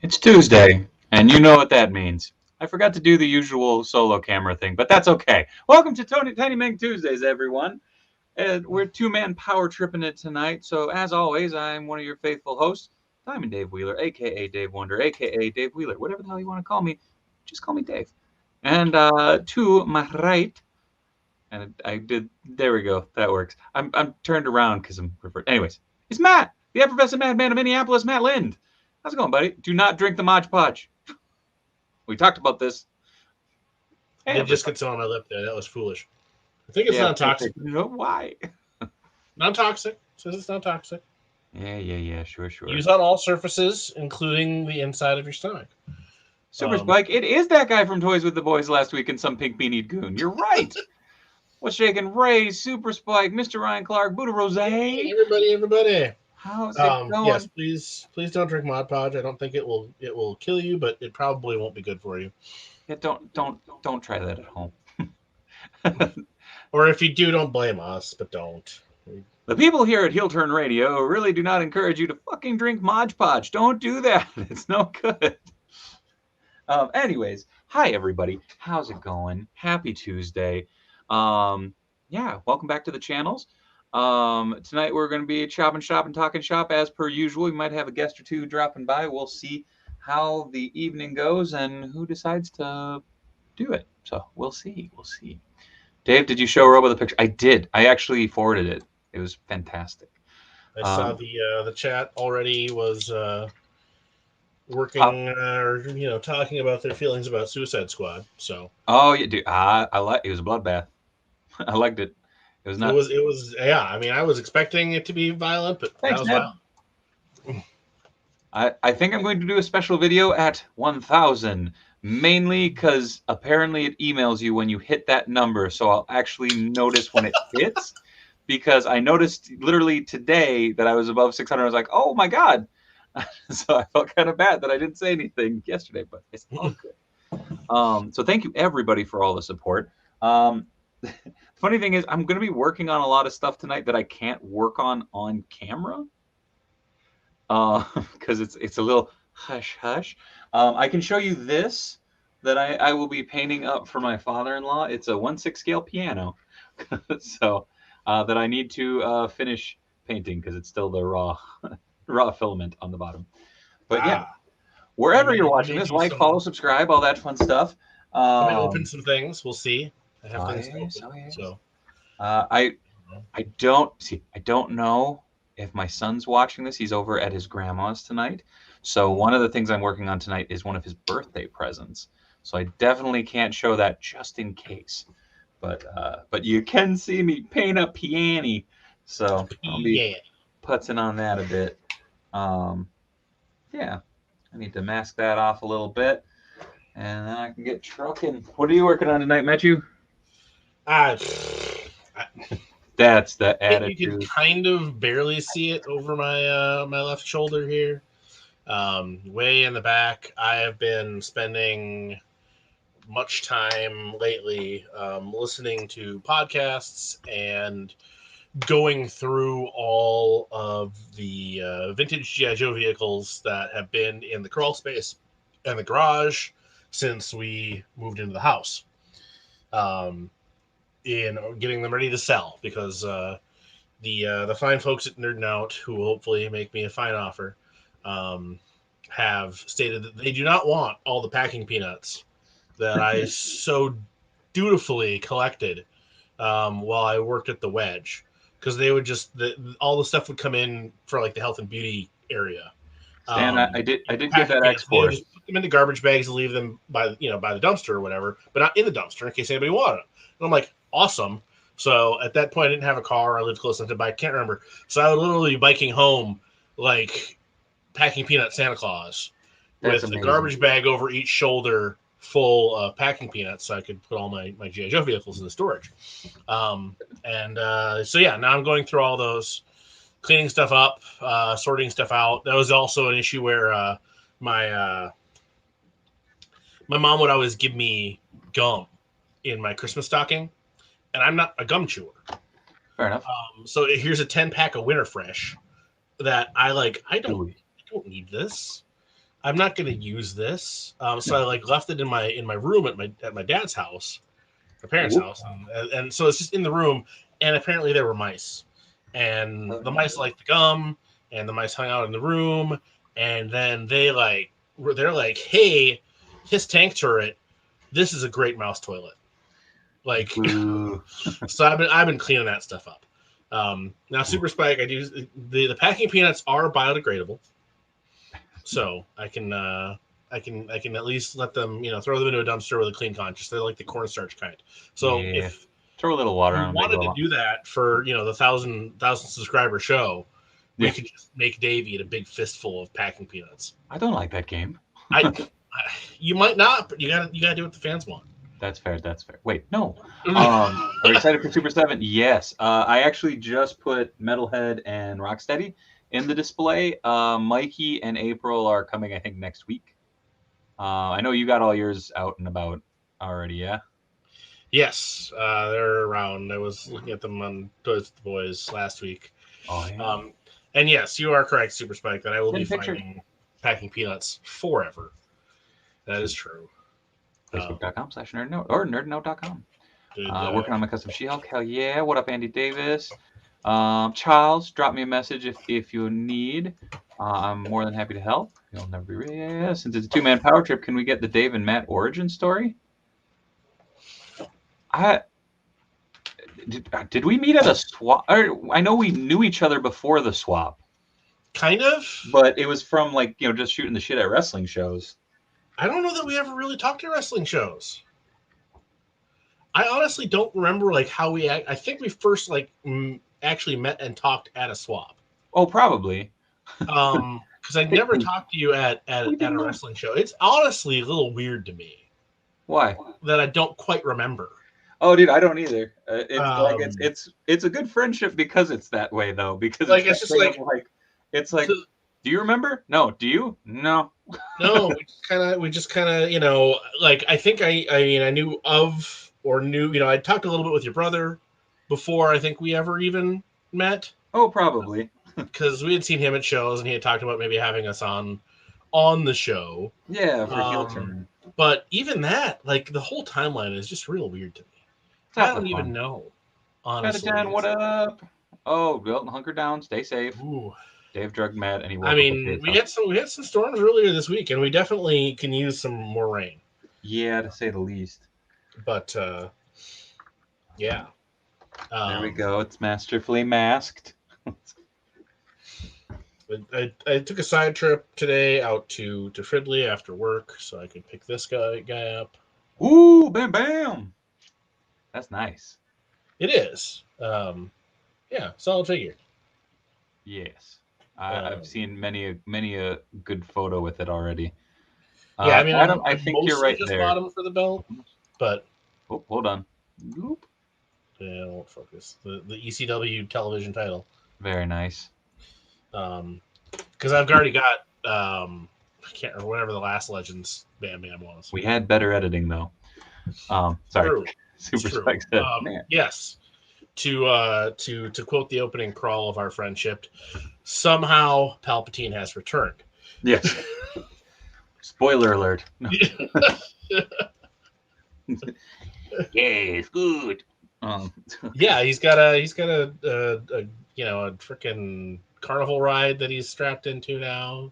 It's Tuesday, and you know what that means. I forgot to do the usual solo camera thing, but that's okay. Welcome to Tiny MENG Tuesdays, everyone. We're two-man power tripping it tonight. So as always, I'm one of your faithful hosts, Diamond Dave Wheeler, aka Dave Wonder, aka Dave Wheeler, whatever the hell you want to call me. Just call me Dave. And to my right, and I did. There we go. That works. I'm turned around because I'm referred. Anyways, it's Matt, the effervescent madman of Minneapolis, Matt Lind. How's it going, buddy? Do not drink the Mod Podge. We talked about this. I did just get some on my lip there. That was foolish. I think it's Yeah, non-toxic. you know why? Non-toxic. It says it's non-toxic. Yeah. Sure. Use on all surfaces, including the inside of your stomach. Super Spike, it is that guy from Toys with the Boys last week and some pink beanied goon. You're right. What's shaking? Ray, Super Spike, Mr. Ryan Clark, Buddha Rose. Hey, everybody. How's it going? Yes, please don't drink Mod Podge. I don't think it will kill you, but it probably won't be good for you. Yeah, don't try that at home. Or if you do, don't blame us, but don't. The people here at Heel Turn Radio really do not encourage you to fucking drink Mod Podge. Don't do that. It's no good. Anyways, hi everybody. How's it going? Happy Tuesday. Yeah, welcome back to the channels. Tonight we're going to be chopping shop and talking shop as per usual. We might have a guest or two dropping by. We'll see how the evening goes and who decides to do it. So we'll see. Dave, did you show Robo the picture? I did. I actually forwarded it. It was fantastic. I saw the chat already was working or talking about their feelings about Suicide Squad. So yeah, dude, I like it was a bloodbath. I liked it. It was not. It was yeah. I mean, I was expecting it to be violent, but that was violent. I think I'm going to do a special video at 1,000, mainly because apparently it emails you when you hit that number, so I'll actually notice when it hits. Because I noticed literally today that I was above 600. I was like, oh my god. So I felt kind of bad that I didn't say anything yesterday, but it's all good. So thank you everybody for all the support. The funny thing is, I'm going to be working on a lot of stuff tonight that I can't work on camera. Because it's a little hush. I can show you this that I will be painting up for my father-in-law. It's a 1/6 scale piano. So that I need to finish painting because it's still the raw filament on the bottom. But yeah, wherever you're watching this, like, follow, subscribe, all that fun stuff. I may open some things. We'll see. I have things to open. So I don't know if my son's watching this. He's over at his grandma's tonight. So one of the things I'm working on tonight is one of his birthday presents. So I definitely can't show that just in case. But you can see me paint a piano, so I'll be putzing on that a bit. Yeah, I need to mask that off a little bit, and then I can get trucking. What are you working on tonight, Matthew? That's the attitude. You can kind of barely see it over my my left shoulder here, way in the back. I have been spending much time lately listening to podcasts and going through all of the vintage G.I. Joe vehicles that have been in the crawl space and the garage since we moved into the house, in getting them ready to sell, because the fine folks at Nerd Out, who will hopefully make me a fine offer, have stated that they do not want all the packing peanuts that I so dutifully collected while I worked at the Wedge, because they would just all the stuff would come in for like the health and beauty area. And I did get that export. Just put them into garbage bags and leave them by the dumpster or whatever, but not in the dumpster in case anybody wanted them. And I'm like, awesome. So at that point, I didn't have a car. I lived close enough to buy. I can't remember. So I would literally be biking home like packing peanut Santa Claus with a garbage bag over each shoulder, full of packing peanuts, so I could put all my G.I. Joe vehicles in the storage. So yeah, now I'm going through all those, cleaning stuff up, sorting stuff out. That was also an issue where my mom would always give me gum in my Christmas stocking, and I'm not a gum chewer. Fair enough. So here's a 10-pack of Winter Fresh that I don't need this. I'm not going to use this. So I like left it in my room at my dad's house, my parents' Whoop. house, and so it's just in the room. And apparently there were mice, and the mice liked the gum, and the mice hung out in the room, and then they're like, hey, his tank turret, this is a great mouse toilet. Like, so I've been cleaning that stuff up. Now Super Spike, I do the packing peanuts are biodegradable, so I can at least let them, throw them into a dumpster with a clean conscience. They're like the cornstarch kind. So Yeah. if Throw a little water we on them. wanted to do that for the 1,000 subscriber show, we Yeah. could just make Dave eat a big fistful of packing peanuts. I don't like that game. You might not, but you gotta do what the fans want. That's fair. Wait, no. Are you excited for Super 7? Yes. I actually just put Metalhead and Rocksteady in the display. Mikey and April are coming, I think, next week. I know you got all yours out and about already, yeah? Yes, they're around. I was looking at them on Toys with the Boys last week. Oh, yeah. And yes, you are correct, Super Spike, that I will be Picture. finding packing peanuts forever. That is true. Facebook.com/nerdnote or nerdnote.com. Working on my custom She-Hulk. Hell yeah. What up, Andy Davis? Charles, drop me a message if you need. I'm more than happy to help. You'll never be ready. Yeah, since it's a two-man power trip, can we get the Dave and Matt origin story? Did we meet at a swap? I know we knew each other before the swap. Kind of. But it was from just shooting the shit at wrestling shows. I don't know that we ever really talked to wrestling shows. I honestly don't remember how we. I think we first actually met and talked at a swap. Oh, probably. Because I never talked to you at a wrestling show. It's honestly a little weird to me. Why? That I don't quite remember. Oh, dude, I don't either. It's a good friendship because it's that way though. Because it's just do you remember? No. Do you? No. No. We just kind of I think I knew of or knew I talked a little bit with your brother before I think we ever even met. Oh, probably. Because we had seen him at shows and he had talked about maybe having us on the show. Yeah, for heel turn. But even that, the whole timeline is just real weird to me. I don't even know. Honestly, what up? Oh, well, hunker down, stay safe. Ooh. Dave drugged Matt, and he. We had some storms earlier this week, and we definitely can use some more rain. Yeah, to say the least. But yeah. There we go. It's masterfully masked. I took a side trip today out to Fridley after work, so I could pick this guy up. Ooh, bam, bam. That's nice. It is. Yeah, solid figure. Yes. I've seen many a good photo with it already. Yeah, I mean, Adam, I think you're right just there. bought him for the belt, but hold on. Oop. Yeah, I won't focus. The ECW television title. Very nice. Because I've already got I can't remember whatever the last Legends Bam Bam was. We had better editing though. Sorry. True. Super Spike said, yes. To quote the opening crawl of our friendship, somehow Palpatine has returned. Yes. Spoiler alert. No. Yes, good. Yeah, he's got a freaking carnival ride that he's strapped into now.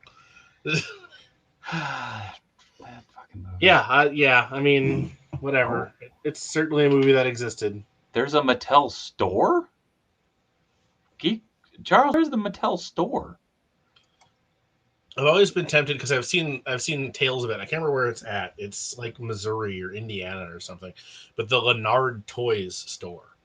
Yeah. I mean, whatever. It's certainly a movie that existed. There's a Mattel store? Charles, where's the Mattel store? I've always been tempted because I've seen tales of it. I can't remember where it's at. It's like Missouri or Indiana or something. But the Lennard Toys store.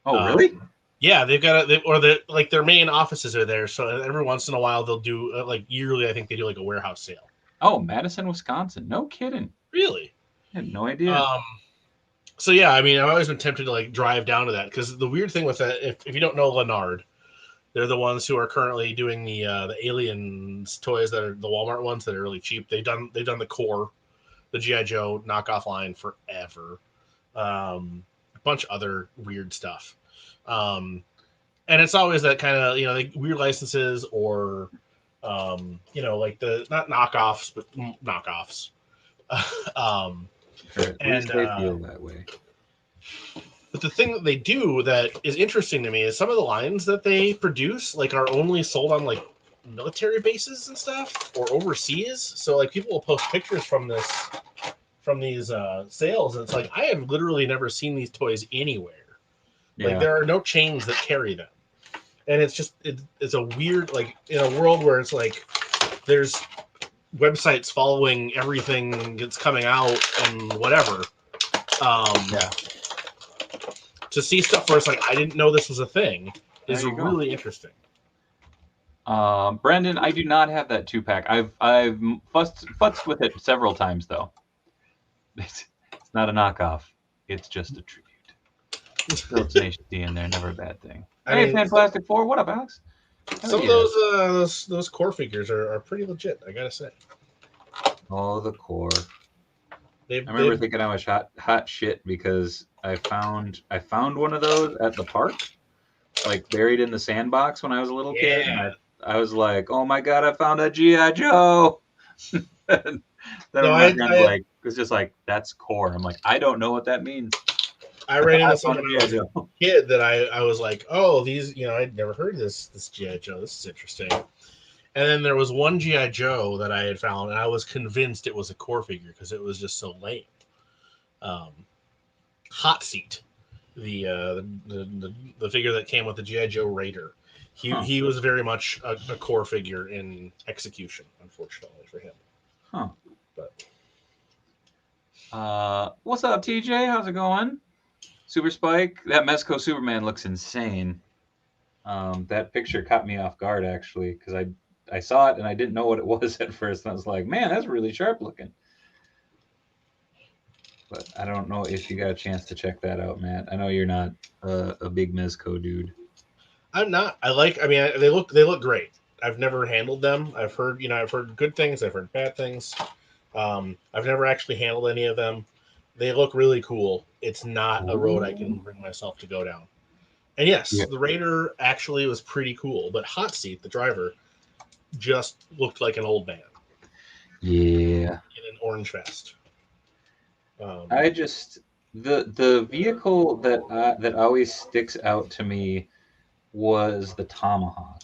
Oh, really? Yeah, they've got their main offices are there. So every once in a while they'll do yearly. I think they do a warehouse sale. Oh, Madison, Wisconsin. No kidding. Really? I had no idea. So yeah, I mean, I've always been tempted to drive down to that because the weird thing with that, if you don't know Lennard, they're the ones who are currently doing the Aliens toys that are the Walmart ones that are really cheap. They've done the core, the G.I. Joe knockoff line forever, a bunch of other weird stuff, and it's always that kind of weird licenses or Like the not knockoffs, but knockoffs. Or at And least they feel that way. But the thing that they do that is interesting to me is some of the lines that they produce like are only sold on like military bases and stuff or overseas. So like people will post pictures from these sales, and it's like I have literally never seen these toys anywhere. Yeah. Like there are no chains that carry them, and it's just it's a weird, like, in a world where it's like there's websites following everything that's coming out and whatever. Yeah. To see stuff where it's like I didn't know this was a thing is There you go. really interesting. Brendan, I do not have that 2-pack. I've futzed with it several times though. It's not a knockoff. It's just a tribute. Still tenacious in there, never a bad thing. Hey, Fantastic Four, what up, Alex? Some of those core figures are pretty legit, I gotta say. Oh, the core. I remember thinking I was hot shit because I found one of those at the park, like buried in the sandbox when I was a little kid. And I was like, oh my god, I found a G.I. Joe. Then my friend was just like, that's core. I'm like, I don't know what that means. I ran into someone when I was a kid that I was like, oh, these, I'd never heard of this G.I. Joe. This is interesting. And then there was one G.I. Joe that I had found, and I was convinced it was a core figure because it was just so lame. Hot Seat, the figure that came with the G.I. Joe Raider. He was very much a core figure in execution, unfortunately for him. Huh. But what's up, TJ? How's it going? Super Spike, that Mezco Superman looks insane. That picture caught me off guard actually because I saw it and I didn't know what it was at first. And I was like, man, that's really sharp looking. But I don't know if you got a chance to check that out, Matt. I know you're not a big Mezco dude. I'm not. They look great. I've never handled them. I've heard good things. I've heard bad things. I've never actually handled any of them. They look really cool. It's not a road I can bring myself to go down. And yes, the Raider actually was pretty cool, but Hot Seat, the driver, just looked like an old man. Yeah. In an orange vest. I just the vehicle that always sticks out to me was the Tomahawk.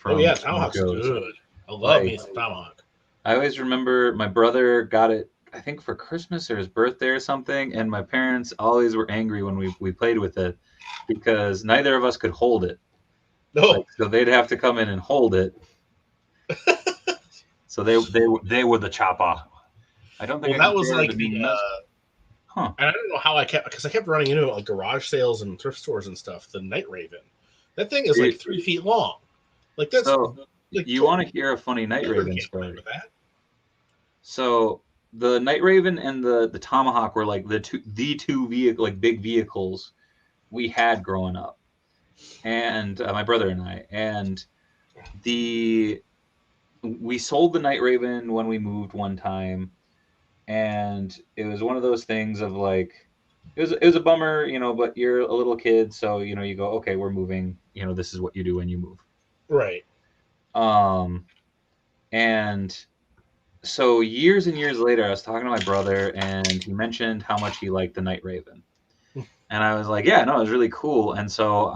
Oh yeah, Tomahawk's good. I love me some Tomahawk. I always remember my brother got it, I think for Christmas or his birthday or something, and my parents always were angry when we played with it because neither of us could hold it. No. So they'd have to come in and hold it. So they were the chopper. I don't think that was like and I don't know how I kept running into it like garage sales and thrift stores and stuff. The Night Raven, that thing is like 3 feet long. Like that's you want to hear a funny Night Raven story? So the Night Raven and the Tomahawk were like the two vehicle, like big vehicles we had growing up, and my brother and I, and we sold the Night Raven when we moved one time. And it was one of those things of like, it was a bummer, but you're a little kid. So, you go, okay, we're moving, this is what you do when you move. Right. And so years and years later, I was talking to my brother and he mentioned how much he liked the Night Raven. And I was like, yeah, no, it was really cool. And so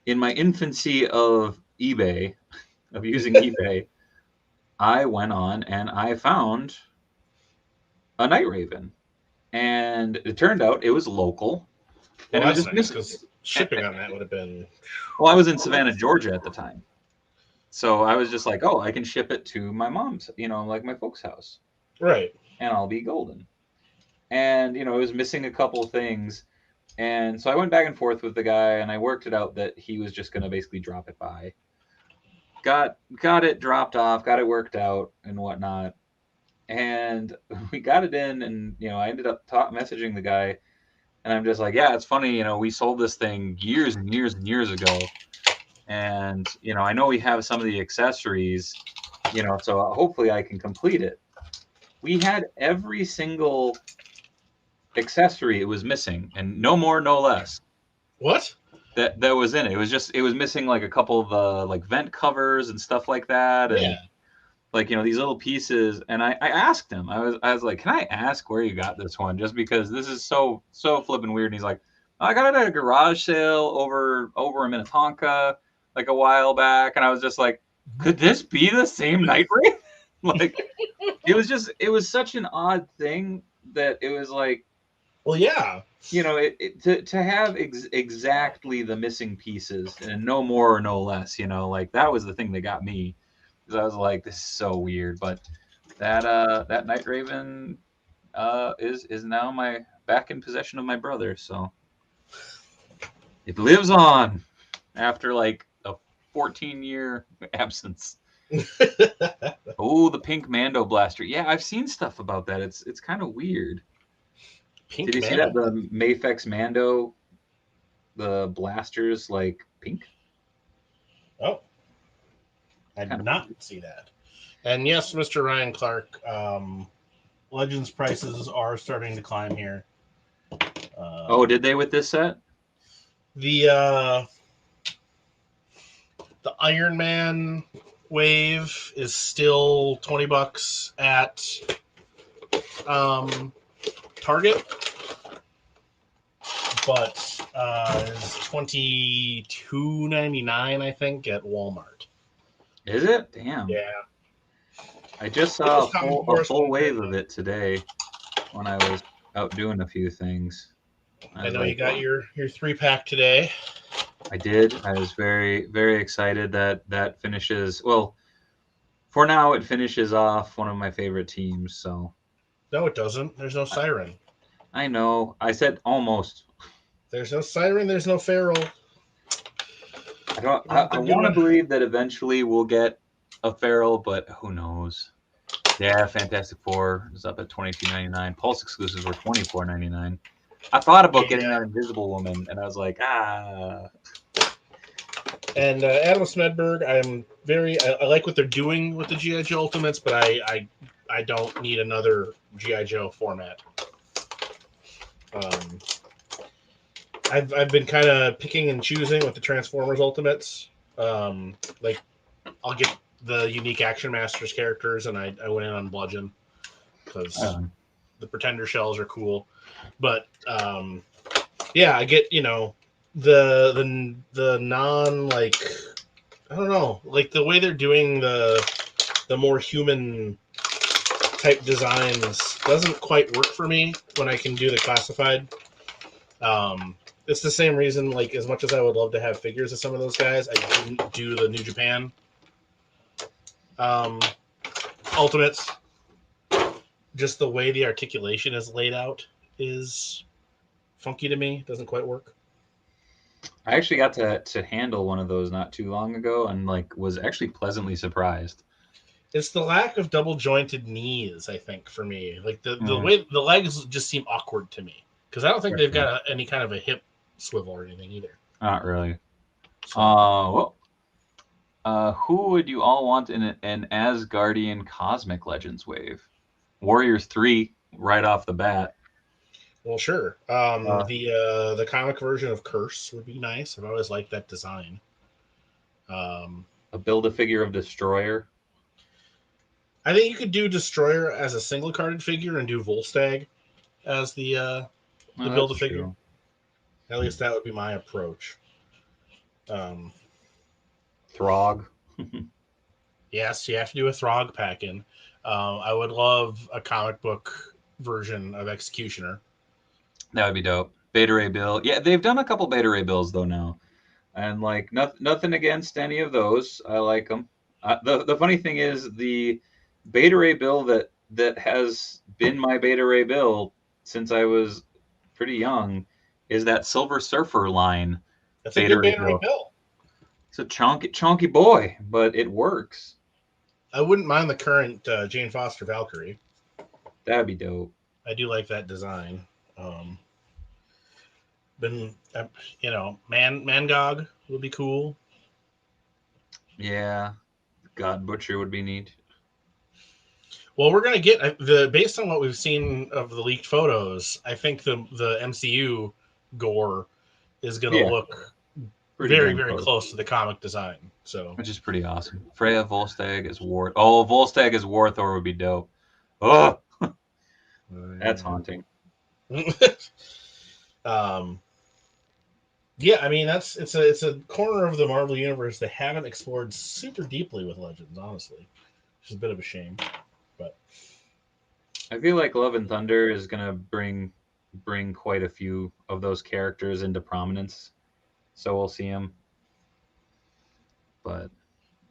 in my infancy of eBay, of using eBay, I went on and I found a Night Raven, and it turned out it was local. And it was just nice because shipping on that would have been. Well, I was in Savannah, Georgia at the time, so I was just like, "Oh, I can ship it to my mom's, like my folks' house, right?" And I'll be golden. And it was missing a couple things, and so I went back and forth with the guy, and I worked it out that he was just going to basically drop it by. Got it dropped off, got it worked out, and whatnot. And we got it in, and I ended up messaging the guy, and I'm just like, yeah, it's funny, we sold this thing years and years and years ago, and I know we have some of the accessories, so hopefully I can complete it. We had every single accessory it was missing, and no more, no less. What? that was in it. It was missing like a couple of the like vent covers and stuff like that, Yeah. and like these little pieces. And I asked him, I was like, can I ask where you got this one? Just because this is so flippin' weird. And he's like, I got it at a garage sale over in Minnetonka like a while back, and I was just like, could this be the same Night Raven? Like it was such an odd thing that it was like, Well, yeah. to have exactly the missing pieces and no more or no less, like that was the thing that got me, because I was like, this is so weird. But that Night Raven is now back in possession of my brother, so it lives on after like a 14-year absence. Oh, the pink Mando blaster. Yeah, I've seen stuff about that. It's kind of weird. Pink Did you see that? The Mayfex Mando, the blasters like pink. Oh, I did not see that. And yes, Mr. Ryan Clark, Legends prices are starting to climb here. Oh, did they with this set? The Iron Man wave is still $20 at Target, but it's $22.99, I think, at Walmart. Is it? Damn. Yeah. I just saw a full wave of it today when I was out doing a few things. I know you got your 3-pack today. I did. I was very, very excited that finishes. Well, for now, it finishes off one of my favorite teams. So. No, it doesn't. There's no Siren. I know. I said almost. There's no Siren. There's no Feral. I want to believe that eventually we'll get a Feral, but who knows? Yeah, Fantastic Four is up at $22.99. Pulse exclusives were $24.99. I thought about getting that Invisible Woman, and I was like, ah. And Adam Smedberg, I like what they're doing with the G.I. Joe Ultimates, but I don't need another G.I. Joe format. I've been kind of picking and choosing with the Transformers Ultimates. Like, I'll get the unique Action Masters characters, and I went in on Bludgeon because the Pretender shells are cool. But yeah, I get the non, like, I don't know, like the way they're doing the more human type designs doesn't quite work for me when I can do the classified. It's the same reason, like, as much as I would love to have figures of some of those guys, I didn't do the New Japan Ultimates. Just the way the articulation is laid out is funky to me. Doesn't quite work. I actually got to handle one of those not too long ago, and like was actually pleasantly surprised. It's the lack of double jointed knees, I think, for me. Like the way the legs just seem awkward to me, because I don't think they've got any kind of a hip swivel or anything either. Not really. So. Who would you all want in an Asgardian Cosmic Legends wave? Warriors 3 right off the bat. Well, sure. The comic version of Curse would be nice. I've always liked that design. A Build-A-Figure of Destroyer. I think you could do Destroyer as a single-carded figure and do Volstagg as the Build-A-Figure. At least that would be my approach. Throg. Yes, you have to do a Throg pack-in. I would love a comic book version of Executioner. That would be dope. Beta Ray Bill. Yeah, they've done a couple Beta Ray Bills though now, and like nothing against any of those. I like them. The funny thing is the Beta Ray Bill that has been my Beta Ray Bill since I was pretty young is that Silver Surfer line. That's a good Beta Ray Bill. It's a chonky boy, but it works. I wouldn't mind the current Jane Foster Valkyrie. That'd be dope. I do like that design. Mangog would be cool. Yeah, God Butcher would be neat. Well, we're gonna get based on what we've seen of the leaked photos. I think the MCU gore is gonna look Pretty very, damn very close to the comic design. So, which is pretty awesome. Freya Volstagg as War. Oh, Volstagg as Warthor would be dope. Oh, that's haunting. um, yeah, I mean it's a corner of the Marvel universe they haven't explored super deeply with Legends, honestly, which is a bit of a shame. But I feel like Love and Thunder is gonna bring quite a few of those characters into prominence, so we'll see them. But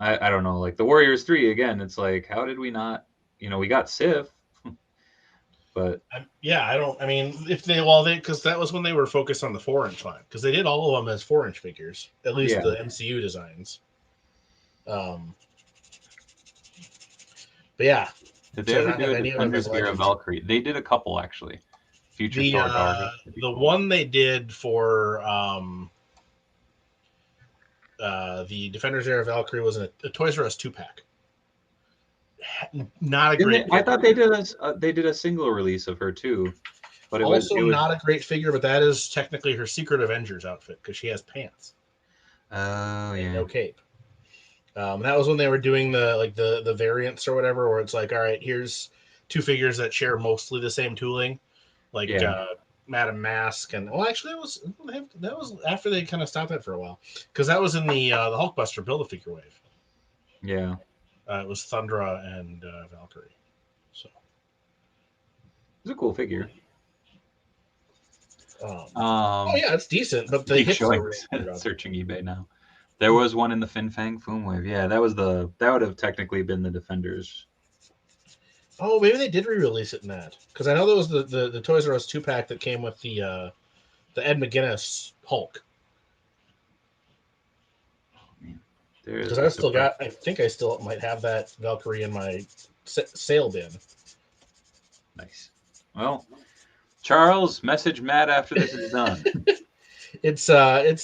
I don't know. Like the Warriors 3 again, it's like how did we not? We got Sif, but yeah, I don't. I mean, if they because that was when they were focused on the 4-inch line because they did all of them as 4-inch figures, at least yeah. the MCU designs. But yeah, Did they to ever not do have a any of them as Defenders era Legends. Valkyrie? They did a couple actually. Future The Thor Darby. the one they did for the Defenders era Valkyrie was a Toys R Us 2-pack. Not a Didn't great they? I figure. thought they did a single release of her too, but Also, it was. not a great figure, but that is technically her Secret Avengers outfit because she has pants Oh and yeah. no cape. That was when they were doing the variants or whatever, where it's like, all right, here's two figures that share mostly the same tooling, like Yeah. Madam Mask, and well, actually, that was after they kind of stopped that for a while because that was in the Hulkbuster Build-A-Figure wave. Yeah. It was Thundra and Valkyrie. So It's a cool figure. oh yeah, it's decent, but the Keep hips are showing really weird on it. searching eBay now. There was one in the Fin Fang Foom wave. Yeah, that would have technically been the Defenders. Oh, maybe they did re-release it in that because I know there was the Toys R Us 2-pack that came with the Ed McGuinness Hulk. Because I still got, I think I still might have that Valkyrie in my sale bin. Nice. Well, Charles, message Matt after this is done. It's an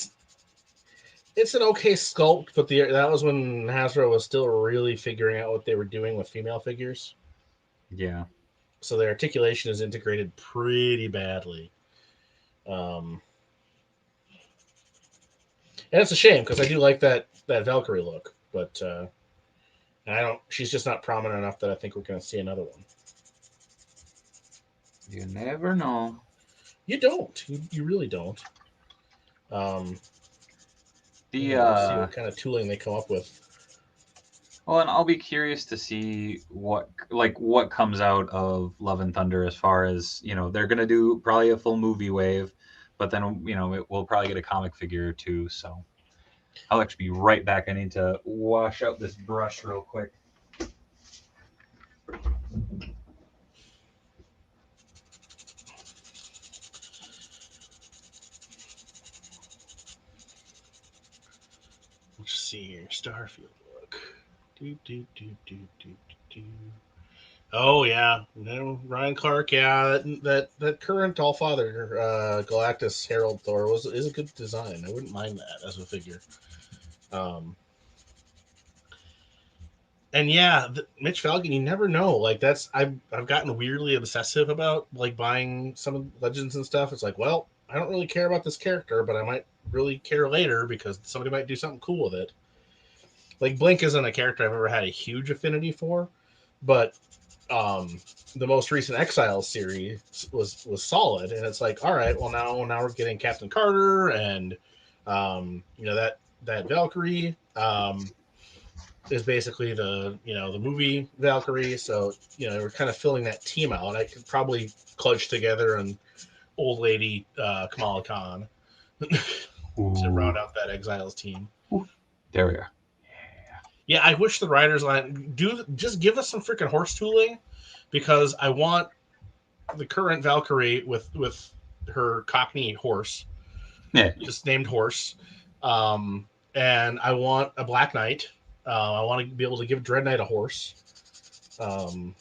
okay sculpt, but that was when Hasbro was still really figuring out what they were doing with female figures. Yeah. So their articulation is integrated pretty badly. And it's a shame because I do like that Valkyrie look, but I don't. She's just not prominent enough that I think we're going to see another one. You never know. You don't. You really don't. We'll see what kind of tooling they come up with. Well, and I'll be curious to see what comes out of Love and Thunder as far as they're gonna do probably a full movie wave, but then we'll probably get a comic figure or two. So I'll actually be right back. I need to wash out this brush real quick. Let's see here. Starfield look. Oh yeah, Ryan Clark. Yeah, that current All Father Galactus Herald Thor is a good design. I wouldn't mind that as a figure. And yeah, Mitch Falcon. You never know. Like I've gotten weirdly obsessive about like buying some of the Legends and stuff. It's like, well, I don't really care about this character, but I might really care later because somebody might do something cool with it. Like Blink isn't a character I've ever had a huge affinity for, but the most recent Exiles series was solid, and it's like, all right, well now we're getting Captain Carter and that Valkyrie is basically the movie Valkyrie, so we're kind of filling that team out. I could probably clutch together an old lady Kamala Khan to round out that Exiles team. There we are. Yeah, I wish the writers line just give us some freaking horse tooling because I want the current Valkyrie with her Cockney horse, just named horse, and I want a Black Knight. I want to be able to give Dread Knight a horse. I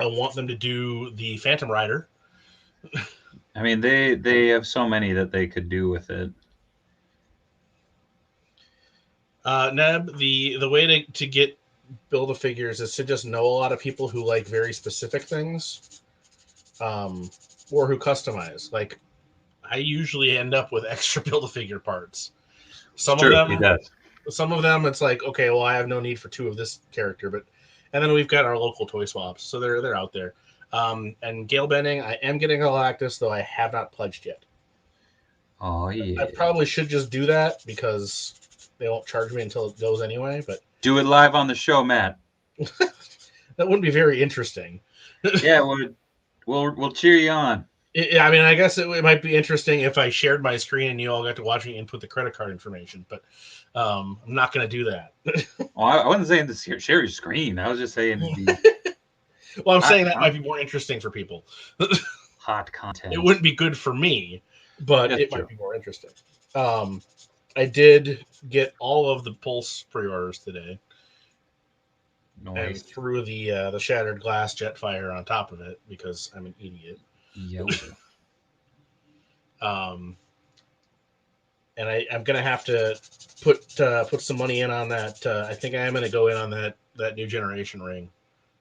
want them to do the Phantom Rider. I mean, they have so many that they could do with it. Neb, the way to get Build-A-Figures is to just know a lot of people who like very specific things, or who customize. Like, I usually end up with extra Build-A-Figure parts Some of True, them, he does. some of them, it's like, okay, well, I have no need for 2 of this character, and then we've got our local toy swaps, so they're out there. And Gale Bending, I am getting Galactus, though I have not pledged yet. Oh yeah. I probably should just do that because they won't charge me until it goes anyway. But Do it live on the show, Matt. that wouldn't be very interesting. Yeah, we'll cheer you on. I mean, I guess it might be interesting if I shared my screen and you all got to watch me input the credit card information, but I'm not going to do that. Well, I wasn't saying to share your screen. I was just saying it'd be Well, I'm saying that might be more interesting for people. hot content. It wouldn't be good for me, but That's it true. might be more interesting. I did get all of the Pulse pre-orders today, and Noise. threw the Shattered Glass Jetfire on top of it because I'm an idiot. Yo. And I'm gonna have to put some money in on that. I think I am gonna go in on that new generation ring.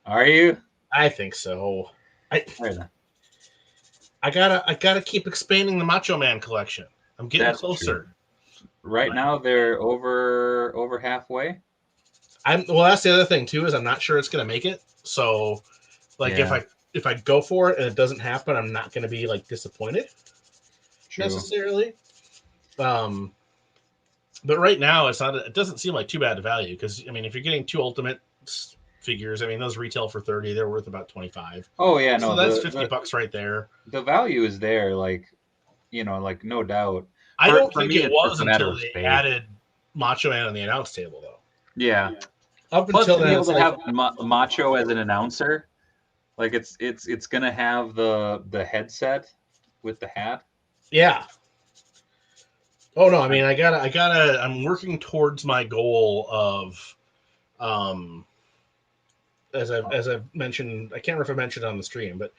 Are you? I think so. Right then. I gotta keep expanding the Macho Man collection. I'm getting That's closer. true. Right now they're over halfway. Well, that's the other thing too, is I'm not sure it's gonna make it. So, like, Yeah. if I go for it and it doesn't happen, I'm not gonna be like disappointed True. necessarily. But right now it doesn't seem like too bad a value, because I mean, if you're getting 2 Ultimate figures, I mean, those retail for $30, they're worth about $25. Oh yeah, no, So that's $50 right there. The value is there, like, like no doubt. I don't think me, it was a matter until of they space. added Macho Man on the announce table, though. Yeah. Up Plus, until to be then, able it's to like, have Macho as an announcer, like it's gonna have the headset with the hat. yeah. Oh no, I mean, I'm working towards my goal of, as I've mentioned, I can't remember if I mentioned it on the stream, but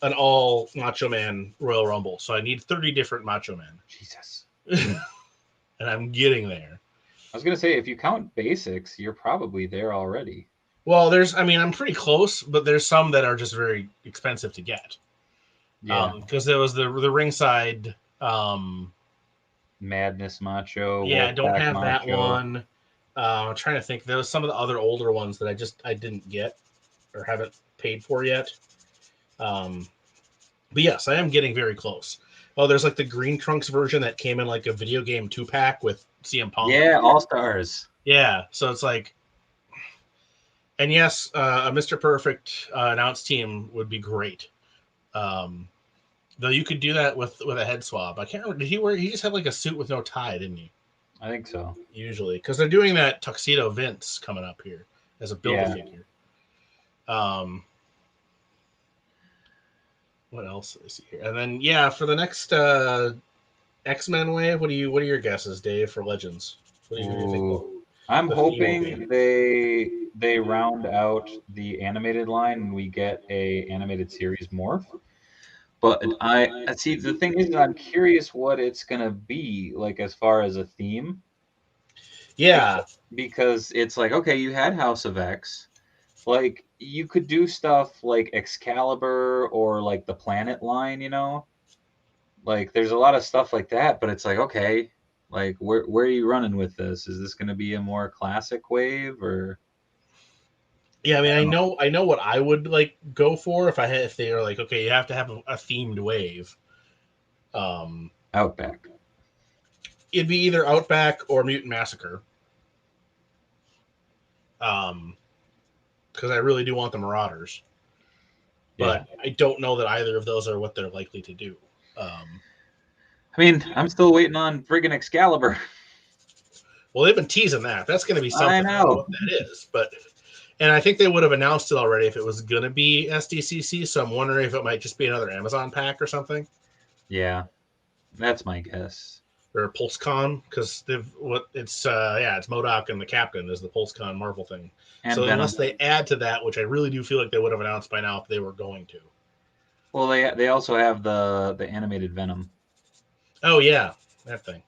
an all Macho Man Royal Rumble. So I need 30 different Macho Men. Jesus. And I'm getting there. I was gonna say, if you count basics, you're probably there already. Well, I'm pretty close, but there's some that are just very expensive to get. Yeah. Because there was the ringside. Madness Macho. Yeah, I don't have Macho. that one. I'm trying to think. There was some of the other older ones that I didn't get or haven't paid for yet. But yes, I am getting very close. Oh, there's like the Green Trunks version that came in like a video game 2-pack with CM Punk. Yeah, All Stars. Yeah, so it's like, and yes, a Mr. Perfect announce team would be great. Though you could do that with a head swab. I can't remember. He just had like a suit with no tie, didn't he? I think so. Usually, because they're doing that Tuxedo Vince coming up here as a Build-A-Figure. What else is here? And then for the next X-Men wave, what are your guesses, Dave, for Legends? What do you think? I'm hoping they round out the animated line and we get a animated series morph. But I see, the thing is, I'm curious what it's gonna be like as far as a theme. Yeah, because it's like, okay, you had House of X, like you could do stuff like Excalibur or like the Planet line, like there's a lot of stuff like that. But it's like, okay, like where are you running with this? Is this gonna be a more classic wave or? Yeah, I mean, I know what I would like go for if they are like, okay, you have to have a themed wave. Outback. It'd be either Outback or Mutant Massacre. Because I really do want the Marauders, but I don't know that either of those are what they're likely to do. I mean, I'm still waiting on friggin' Excalibur. Well, they've been teasing that. That's going to be something. I know what that is, and I think they would have announced it already if it was going to be SDCC. So I'm wondering if it might just be another Amazon pack or something. Yeah, that's my guess. Or PulseCon, because it's MODOK and the Captain is the PulseCon Marvel thing. And so Venom. Unless they add to that, which I really do feel like they would have announced by now if they were going to. Well, they also have the animated Venom. Oh yeah, that thing.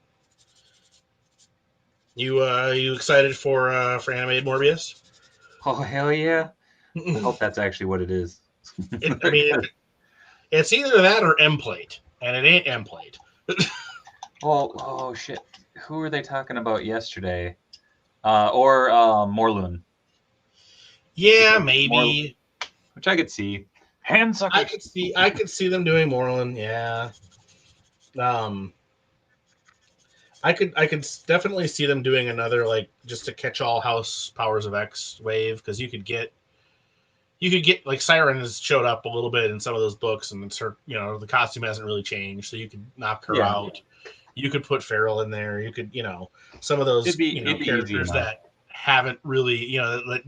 You excited for animated Morbius? Oh hell yeah! I hope that's actually what it is. It's either that or M-Plate, and it ain't M-Plate. Oh shit! who were they talking about yesterday? Or Morlun. Yeah, More, maybe. which I could see. Hand I suckers. could see them doing Moreland. Yeah. Um, I could definitely see them doing another like just a catch-all House Powers of X wave because you could get like Siren has showed up a little bit in some of those books and it's her, you know, the costume hasn't really changed, so you could knock her out. You could put Farrell in there. You could, you know, some of those, It'd be easy characters enough. that haven't really,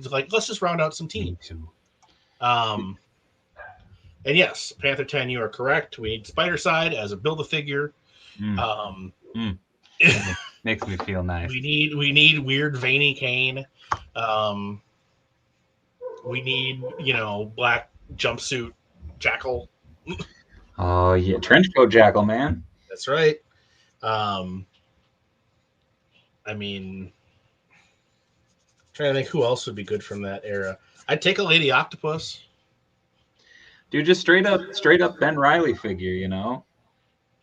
like let's just round out some Me teams. too. And yes, Panther 10, you are correct. We need Spider Side as a Build-A-Figure. Mm. Um, Mm. Makes me feel nice. we need weird veiny Kane. We need, black jumpsuit Jackal. Oh yeah, trench coat Jackal, man. That's right. I mean, trying to think who else would be good from that era. I'd take a Lady Octopus. Dude, just straight up Ben Riley figure, you know?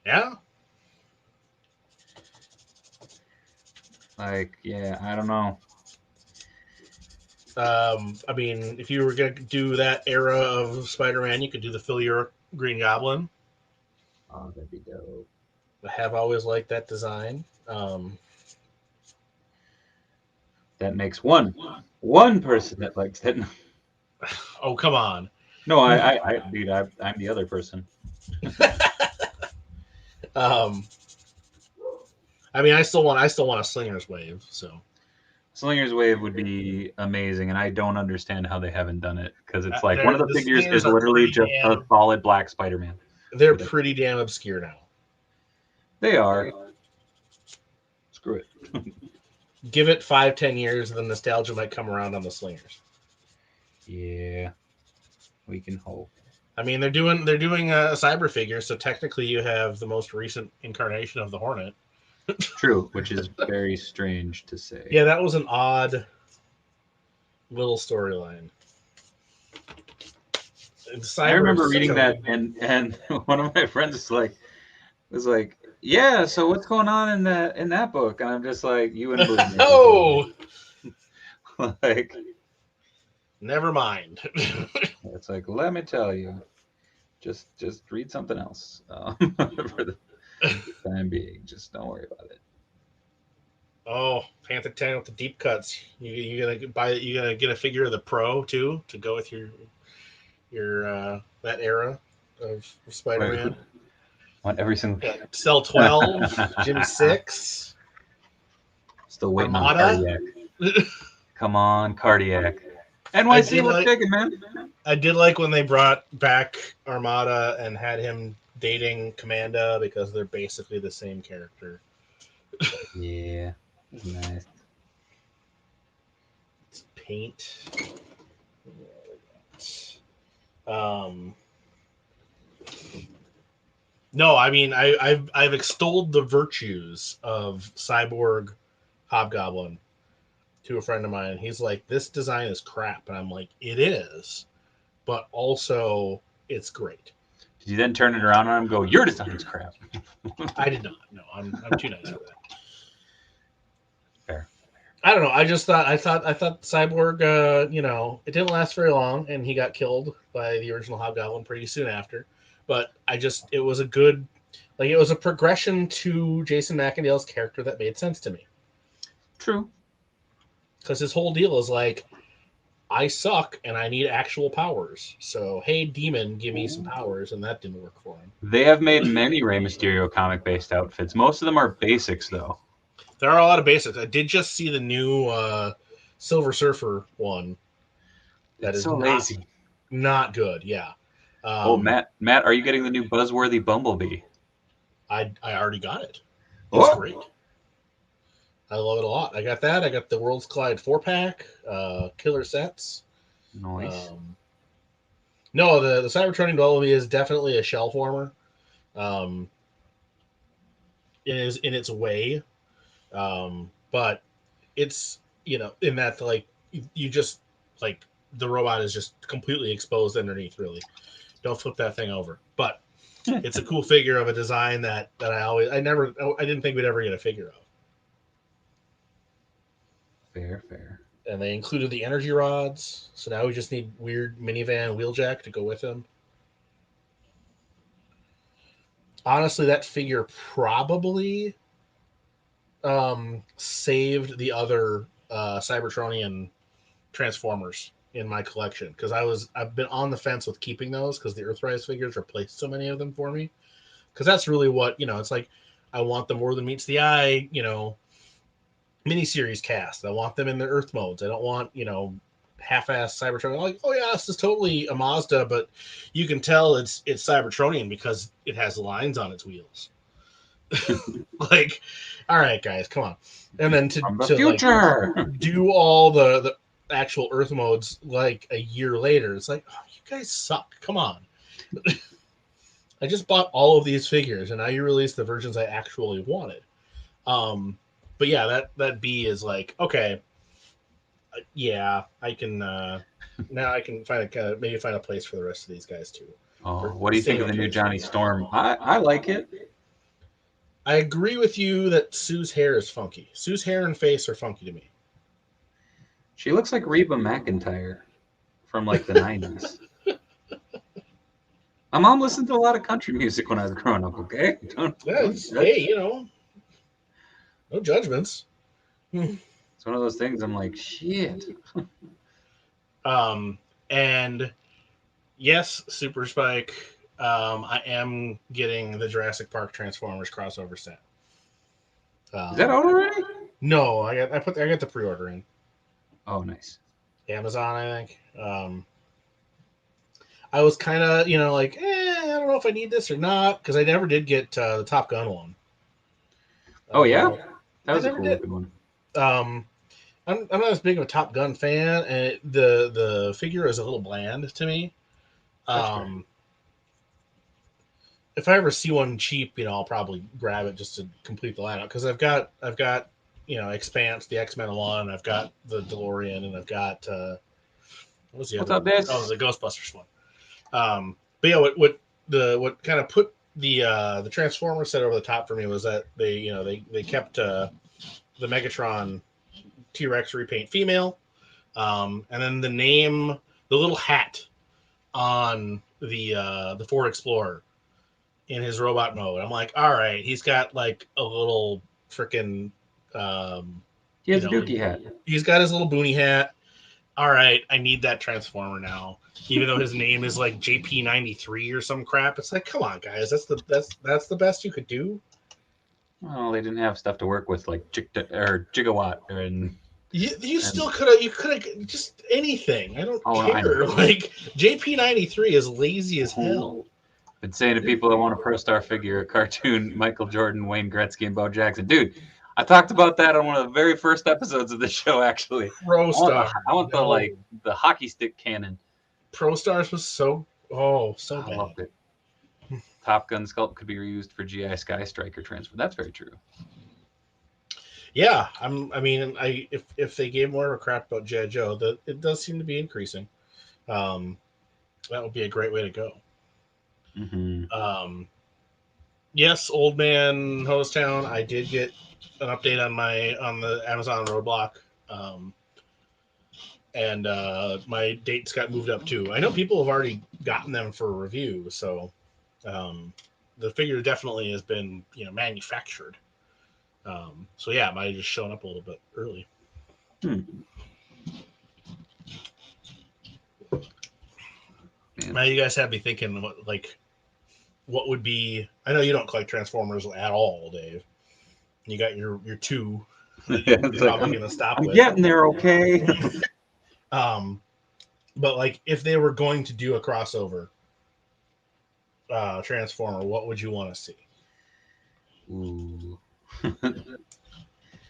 Yeah. Like, yeah, I don't know. I mean, if you were gonna do that era of Spider-Man, you could do the Phil Urich Green Goblin. Oh, that'd be dope. I have always liked that design. That makes one person that likes it. Oh, come on. No, dude, I'm the other person. I mean, I still want a Slinger's Wave. So Slinger's Wave would be amazing, and I don't understand how they haven't done it because it's like They're- one of the the figures Slingers is are literally pretty just a damn- solid black Spider-Man. They're pretty damn obscure now. They are. Screw it. Give it 5-10 years, and the nostalgia might come around on the Slingers. Yeah, we can hope. I mean, they're doing a cyber figure, so technically you have the most recent incarnation of the Hornet. True, which is very strange to say. Yeah, that was an odd little storyline. I remember reading that, and one of my friends was like, "Yeah, so what's going on in that book?" And I'm just like, "You wouldn't believe me." Oh, like, never mind. it's like, let me tell you, just read something else for the time being. Just don't worry about it. Oh, Panther 10 with the deep cuts. You gonna get a figure of the Pro too to go with your that era of Spider-Man. Want every single Cell 12, Jimmy 6, still waiting Armada. on Cardiac. Come on, Cardiac. NYC, what's digging, man? I did like when they brought back Armada and had him dating Commanda because they're basically the same character. Yeah, nice. It's paint. No, I mean I've extolled the virtues of Cyborg Hobgoblin to a friend of mine. He's like, this design is crap, and I'm like, it is, but also it's great. Did you then turn it around on him and go, your design's crap? I did not. No, I'm too nice for that. Fair. I don't know. I thought Cyborg, it didn't last very long, and he got killed by the original Hobgoblin pretty soon after. But it was a good, it was a progression to Jason McIndale's character that made sense to me. True. Because his whole deal is like, I suck and I need actual powers. So, hey, demon, give me some powers, and that didn't work for him. They have made many Rey Mysterio comic-based outfits. Most of them are basics, though. There are a lot of basics. I did just see the new Silver Surfer one. That is so lazy. Not good, yeah. Matt, are you getting the new Buzzworthy Bumblebee? I already got it. It's great. I love it a lot. I got that. I got the Worlds Collide 4-pack, killer sets. Nice. No, the Cybertronian Bumblebee is definitely a shell former. It is in its way. But it's, in that, you just, the robot is just completely exposed underneath, really. Don't flip that thing over. But it's a cool figure of a design that I didn't think we'd ever get a figure of. Fair. And they included the energy rods. So now we just need weird minivan wheeljack to go with him. Honestly, that figure probably saved the other Cybertronian Transformers in my collection, because I've been on the fence with keeping those because the Earthrise figures replaced so many of them for me. Because that's really what, it's like, I want the more than meets the eye, miniseries cast. I want them in their Earth modes. I don't want, half-assed Cybertronian. Like, oh yeah, this is totally a Mazda, but you can tell it's Cybertronian because it has lines on its wheels. Like, all right, guys, come on. And then From the future, like, do all the actual Earth modes like a year later, it's like, oh, you guys suck. Come on. I just bought all of these figures, and now you release the versions I actually wanted. But yeah, that B is like, okay, yeah, I can now I can maybe find a place for the rest of these guys too. Oh, what do you think of the new Johnny Storm? I like it. I agree with you that Sue's hair is funky. Sue's hair and face are funky to me. She looks like Reba McEntire from like the 90s. My mom listened to a lot of country music when I was growing up, okay? Hey, no judgments. It's one of those things I'm like, shit. And yes, Super Spike, I am getting the Jurassic Park Transformers crossover set. Is that out already? No, I got the pre-order in. Oh, nice. Amazon, I think. I was kind of, like, I don't know if I need this or not, because I never did get the Top Gun one. Oh, yeah? That was a cool looking one. I'm not as big of a Top Gun fan, and the figure is a little bland to me. If I ever see one cheap, I'll probably grab it just to complete the lineup, because I've got Expanse, the X-Men one, I've got the DeLorean, and I've got what's the other? Oh, the Ghostbusters one. But yeah, what kind of put the Transformer set over the top for me was that they kept the Megatron T-Rex repaint female, and then the little hat on the Ford Explorer in his robot mode. I'm like, all right, he's got like a little freaking he has a dookie hat. He's got his little boonie hat. All right, I need that Transformer now. Even though his name is like JP93 or some crap, it's like, come on, guys, that's the best you could do. Well, they didn't have stuff to work with like Gigawatt and. You still could have just anything. I don't care. Like JP93 is lazy as hell. Been saying to people that want a Pro Star figure, a cartoon, Michael Jordan, Wayne Gretzky, and Bo Jackson. Dude, I talked about that on one of the very first episodes of the show. Actually, Pro Star. I want the hockey stick cannon. Pro Stars was so bad. I loved it. Top Gun sculpt could be reused for GI Sky Striker transfer. That's very true. Yeah, if they gave more of a crap about G.I. Joe, it does seem to be increasing. That would be a great way to go. Mm-hmm. Yes, Old Man Hostown, I did get an update on the Amazon roadblock, and my dates got moved up too. I know people have already gotten them for review, so the figure definitely has been manufactured. So yeah, it might have just shown up a little bit early. Now you guys have me thinking, what would be? I know you don't collect Transformers at all, Dave. You got your two. You're probably gonna stop. I'm getting there, okay. But like, if they were going to do a crossover Transformer, what would you want to see? Ooh.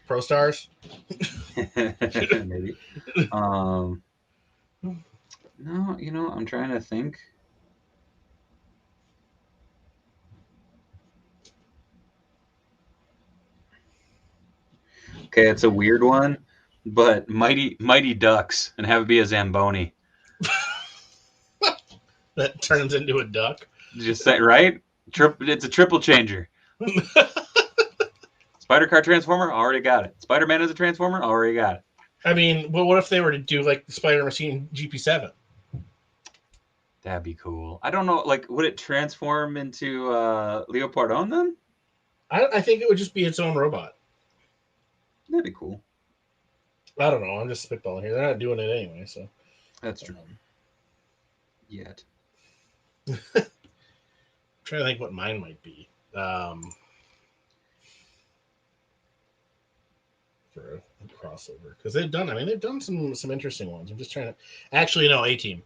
Pro Stars? Maybe. No, I'm trying to think. Okay, it's a weird one, but Mighty Ducks, and have it be a Zamboni. That turns into a duck? Just say, right? It's a triple changer. Spider Car Transformer, already got it. Spider-Man as a Transformer, already got it. I mean, well, what if they were to do like the Spider Machine GP7? That'd be cool. I don't know, like, would it transform into Leopardon then? I think it would just be its own robot. That'd be cool. I don't know. I'm just spitballing here. They're not doing it anyway, so That's true. Yet. I'm trying to think what mine might be. For a crossover, because they've done some interesting ones. I'm just trying to actually no A-Team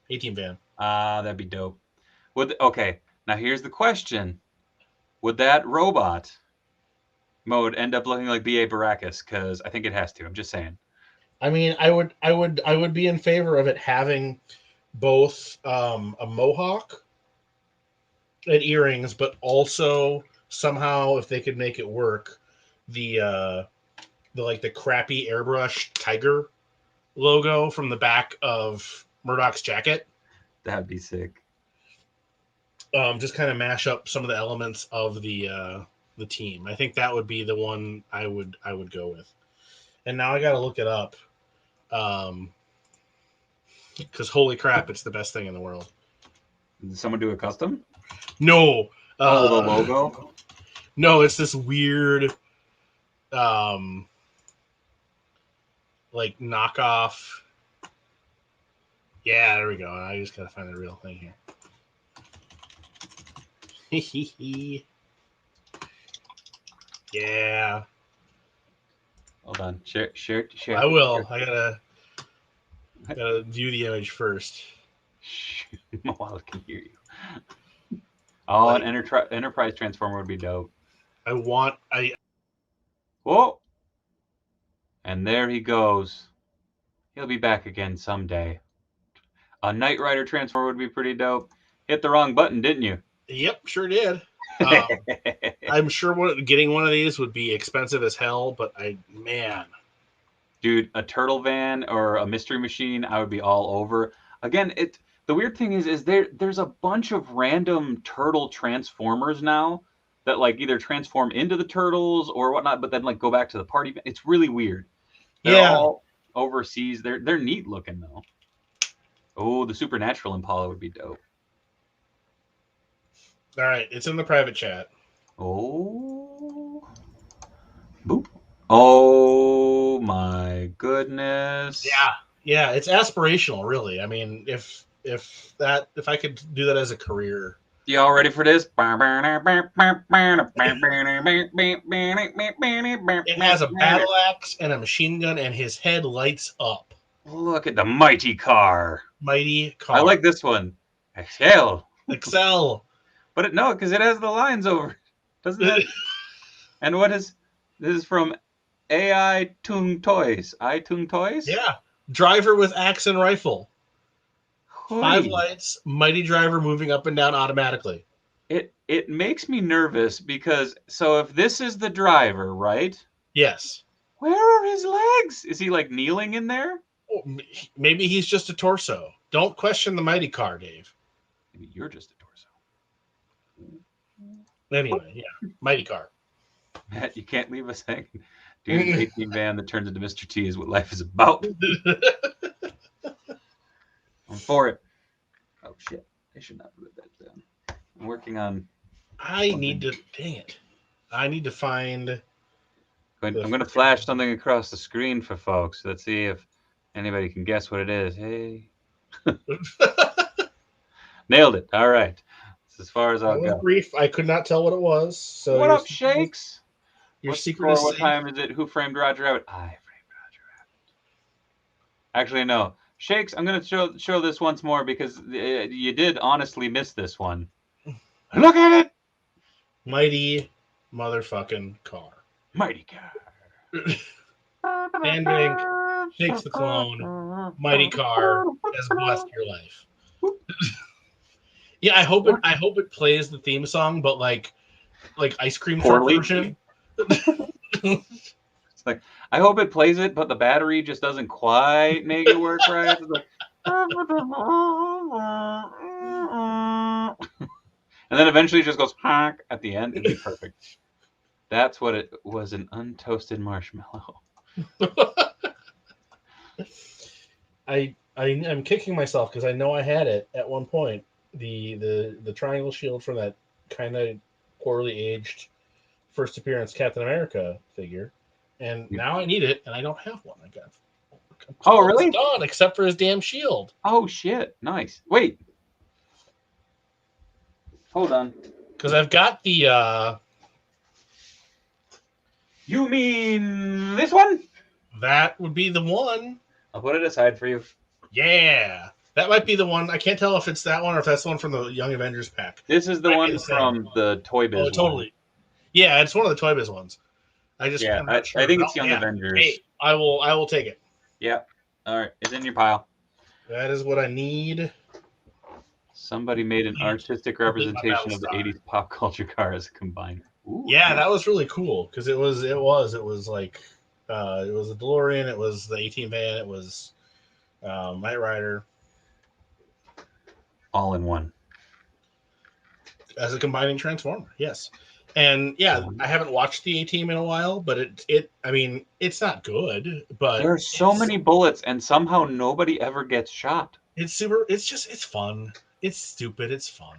van. That'd be dope. Okay, now here's the question: would that robot mode end up looking like B.A. Baracus? Because I think it has to. I'm just saying. I mean, I would be in favor of it having both a mohawk and earrings, but also somehow if they could make it work, the like the crappy airbrush tiger logo from the back of Murdoch's jacket. That'd be sick. Just kind of mash up some of the elements of the team. I think that would be the one I would go with. And now I got to look it up, because holy crap, it's the best thing in the world. Did someone do a custom? No. The logo. No, it's this weird, like knockoff. Yeah, there we go. I just gotta find the real thing here. Yeah. Hold on. Share. I will. I gotta view the image first. While I can hear you. Oh, like, an enterprise transformer would be dope. Whoa! And there he goes. He'll be back again someday. A Knight Rider transformer would be pretty dope. Hit the wrong button, didn't you? Yep, sure did. I'm sure getting one of these would be expensive as hell, but dude, a turtle van or a mystery machine, I would be all over. Again, the weird thing is there's a bunch of random turtle transformers now that like either transform into the turtles or whatnot, but then like go back to the party. It's really weird. They're all overseas. They're neat looking though. Oh, the Supernatural Impala would be dope. All right, it's in the private chat. Oh, boop. Oh my goodness. Yeah, it's aspirational, really. I mean, if I could do that as a career. Y'all ready for this? It has a battle axe and a machine gun, and his head lights up. Look at the mighty car. Mighty car. I like this one. Excel. But no, because it has the lines over, doesn't it? And this is from AI Tung Toys. iTung Toys? Yeah. Driver with axe and rifle. Holy. 5 lights, mighty driver moving up and down automatically. It makes me nervous because, so if this is the driver, right? Yes. Where are his legs? Is he like kneeling in there? Oh, maybe he's just a torso. Don't question the mighty car, Dave. Maybe you're just a torso. Anyway, yeah. Mighty car. Matt, you can't leave us hanging. Dude, an 18 van that turns into Mr. T is what life is about. I'm for it. Oh, shit. I should not put that down. I'm working on... I need to find... I'm going to flash something across the screen for folks. Let's see if anybody can guess what it is. Hey. Nailed it. All right. That's as far as I'll go. Brief. I could not tell what it was. So what up, Shakes? Your secret is what safe. Time is it? Who framed Roger Rabbit? I framed Roger Rabbit. Actually, no. Shakes, I'm going to show this once more because you did honestly miss this one. Look at it! Mighty motherfucking car. Mighty car. Handbank, Shakes the clone, mighty car has blessed your life. Yeah, I hope it plays the theme song, but like ice cream truck version. It's like, I hope it plays it, but the battery just doesn't quite make it work right. It's like, and then eventually it just goes honk at the end. It'd be perfect. That's what it was, an untoasted marshmallow. I'm kicking myself because I know I had it at one point. The triangle shield from that kind of poorly aged first appearance Captain America figure, and now I need it, and I don't have one. Oh, It's really? gone except for his damn shield. Oh, shit. Nice. Wait. Hold on. Because I've got the You mean this one? that would be the one. I'll put it aside for you. Yeah, that might be the one. I can't tell if it's that one or if that's the one from the Young Avengers pack. This is the Might be one the same. from the Toy Biz Oh, one. totally. Yeah, it's one of the Toy Biz ones. I'm not sure. I think it's Young Avengers. Hey, I will take it. Yeah. All right. It's in your pile. That is what I need. Somebody made an artistic representation of the 80s pop culture car as combined. Ooh, Yeah, that was really cool because it was like it was a DeLorean, it was the 18 van, it was Knight Rider all in one. as a combining transformer. Yes. And yeah, I haven't watched the A-Team in a while, but I mean, it's not good, but there are so many bullets and somehow nobody ever gets shot. It's fun. It's stupid, it's fun.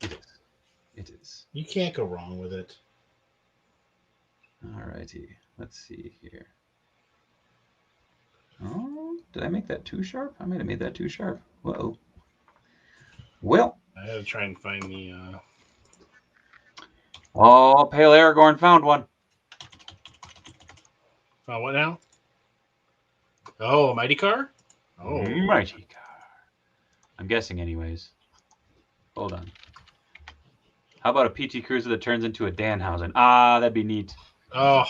It is. You can't go wrong with it. Alrighty. Let's see here. Oh, did I make that too sharp? I might have made that too sharp. Whoa. Well, I had to try and find the oh, Pale Aragorn found one. what now? Oh, Mighty Car? Oh. Mighty Car. I'm guessing anyways. Hold on. How about a PT Cruiser that turns into a Danhausen? Ah, that'd be neat. Oh.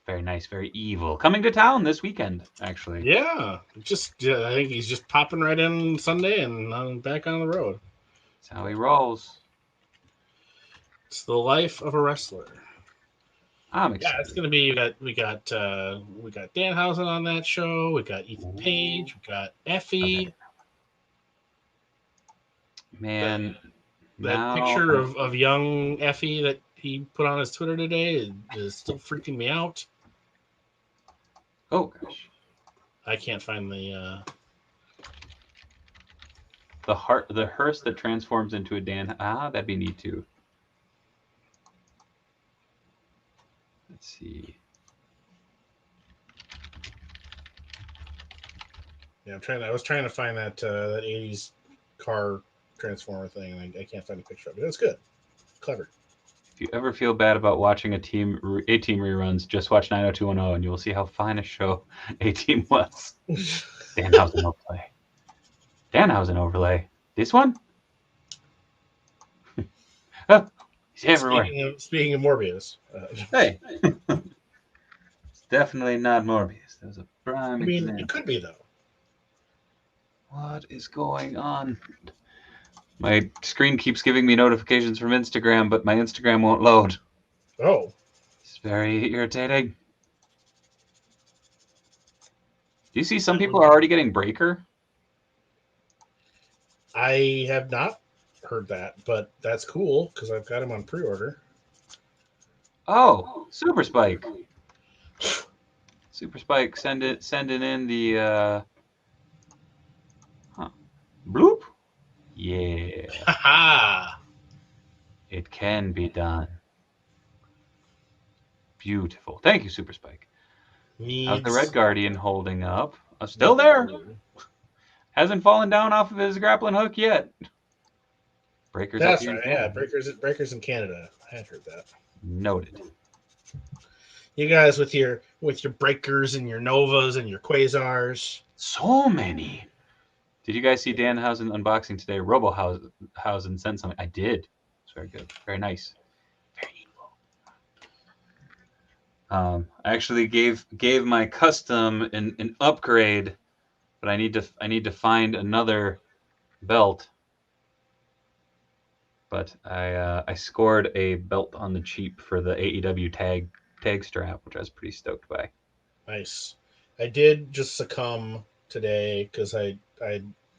Very nice, very evil. Coming to town this weekend, actually. Yeah. I think he's just popping right in Sunday and back on the road. That's how he rolls. It's the life of a wrestler. I'm excited. Yeah, it's gonna be we got Danhausen on that show. We got Ethan Page. We got Effie. Okay. Man, that picture of young Effie that he put on his Twitter today is still freaking me out. Oh gosh. I can't find the hearse that transforms into a Dan. Ah, that'd be neat too. Let's see. Yeah, I was trying to find that 80s car transformer thing, and I can't find a picture of it. It's good, clever. If you ever feel bad about watching A-Team reruns, just watch 90210 and you will see how fine a show A-Team was. Danhausen overlay. Danhausen overlay. This one? Oh, he's everywhere. Speaking of Morbius. Hey. It's definitely not Morbius. That was a prime example. It could be, though. What is going on? My screen keeps giving me notifications from Instagram, but my Instagram won't load. Oh. It's very irritating. Do you see some people are already getting Breaker? I have not heard that, but that's cool because I've got him on pre-order. Oh, Super Spike. Super Spike sending in the bloop. Yeah. Haha. It can be done. Beautiful. Thank you, Super Spike. How's the Red Guardian holding up? Still there. Hasn't fallen down off of his grappling hook yet. Breakers. That's right. Yeah, breakers in Canada. I had heard that. Noted. You guys with your breakers and your novas and your quasars. So many. Did you guys see Danhausen unboxing today? Robohausen sent something. I did. It's very good. Very nice. Very evil. I actually gave my custom an upgrade, but I need to find another belt. But I scored a belt on the cheap for the AEW tag strap, which I was pretty stoked by. Nice. I did just succumb today because I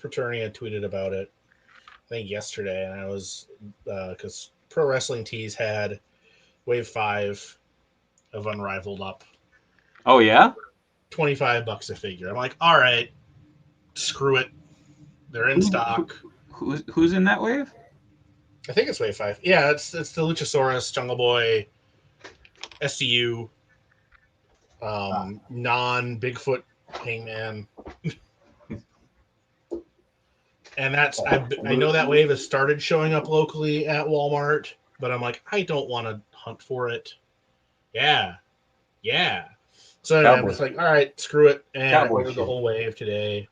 Fraternia tweeted about it, I think yesterday, and I was because Pro Wrestling Tees had Wave 5 of Unrivaled up, Oh yeah. $25 a figure. I'm like, all right, screw it. They're in stock. Who's in that wave? I think it's wave 5. Yeah, it's the Luchasaurus, Jungle Boy, SCU, non Bigfoot Hangman. And I know that wave has started showing up locally at Walmart, but I'm like, I don't want to hunt for it. Yeah. So anyway, I'm Cowboy. just like, all right, screw it, and I Cowboy ordered the shit. whole wave today,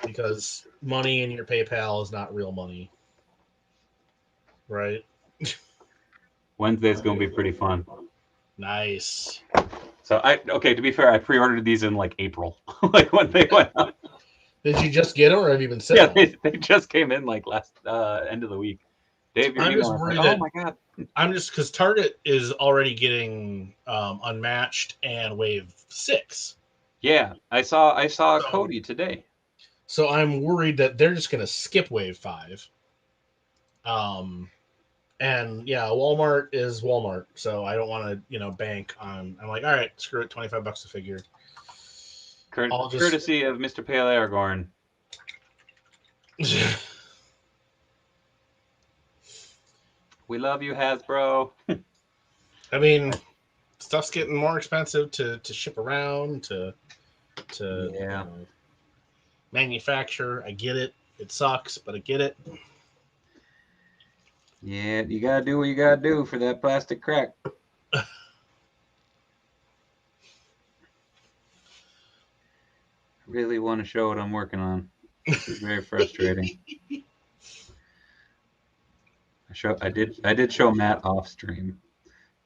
because money in your PayPal is not real money, right? Wednesday's gonna be pretty fun. Nice. So okay. To be fair, I pre-ordered these in like April, like when they went up. Did you just get them, or have you been Yeah, sitting on them? they just came in like last end of the week. Dave, your I'm email. just I was like, worried oh that my god. I'm just because Target is already getting Unmatched and Wave 6. Yeah, I saw So, Cody today. so I'm worried that they're just going to skip Wave 5. Um, and yeah, Walmart is Walmart, so I don't want to, bank on. I'm like, all right, screw it, $25 a figure. I'll just. Courtesy of Mr. Pale Aragorn. We love you, Hasbro. I mean, stuff's getting more expensive to ship around to Yeah. manufacture. I get it. It sucks, but I get it. Yeah, you gotta do what you gotta do for that plastic crack. Really want to show what I'm working on. It's very frustrating. I did show Matt off stream,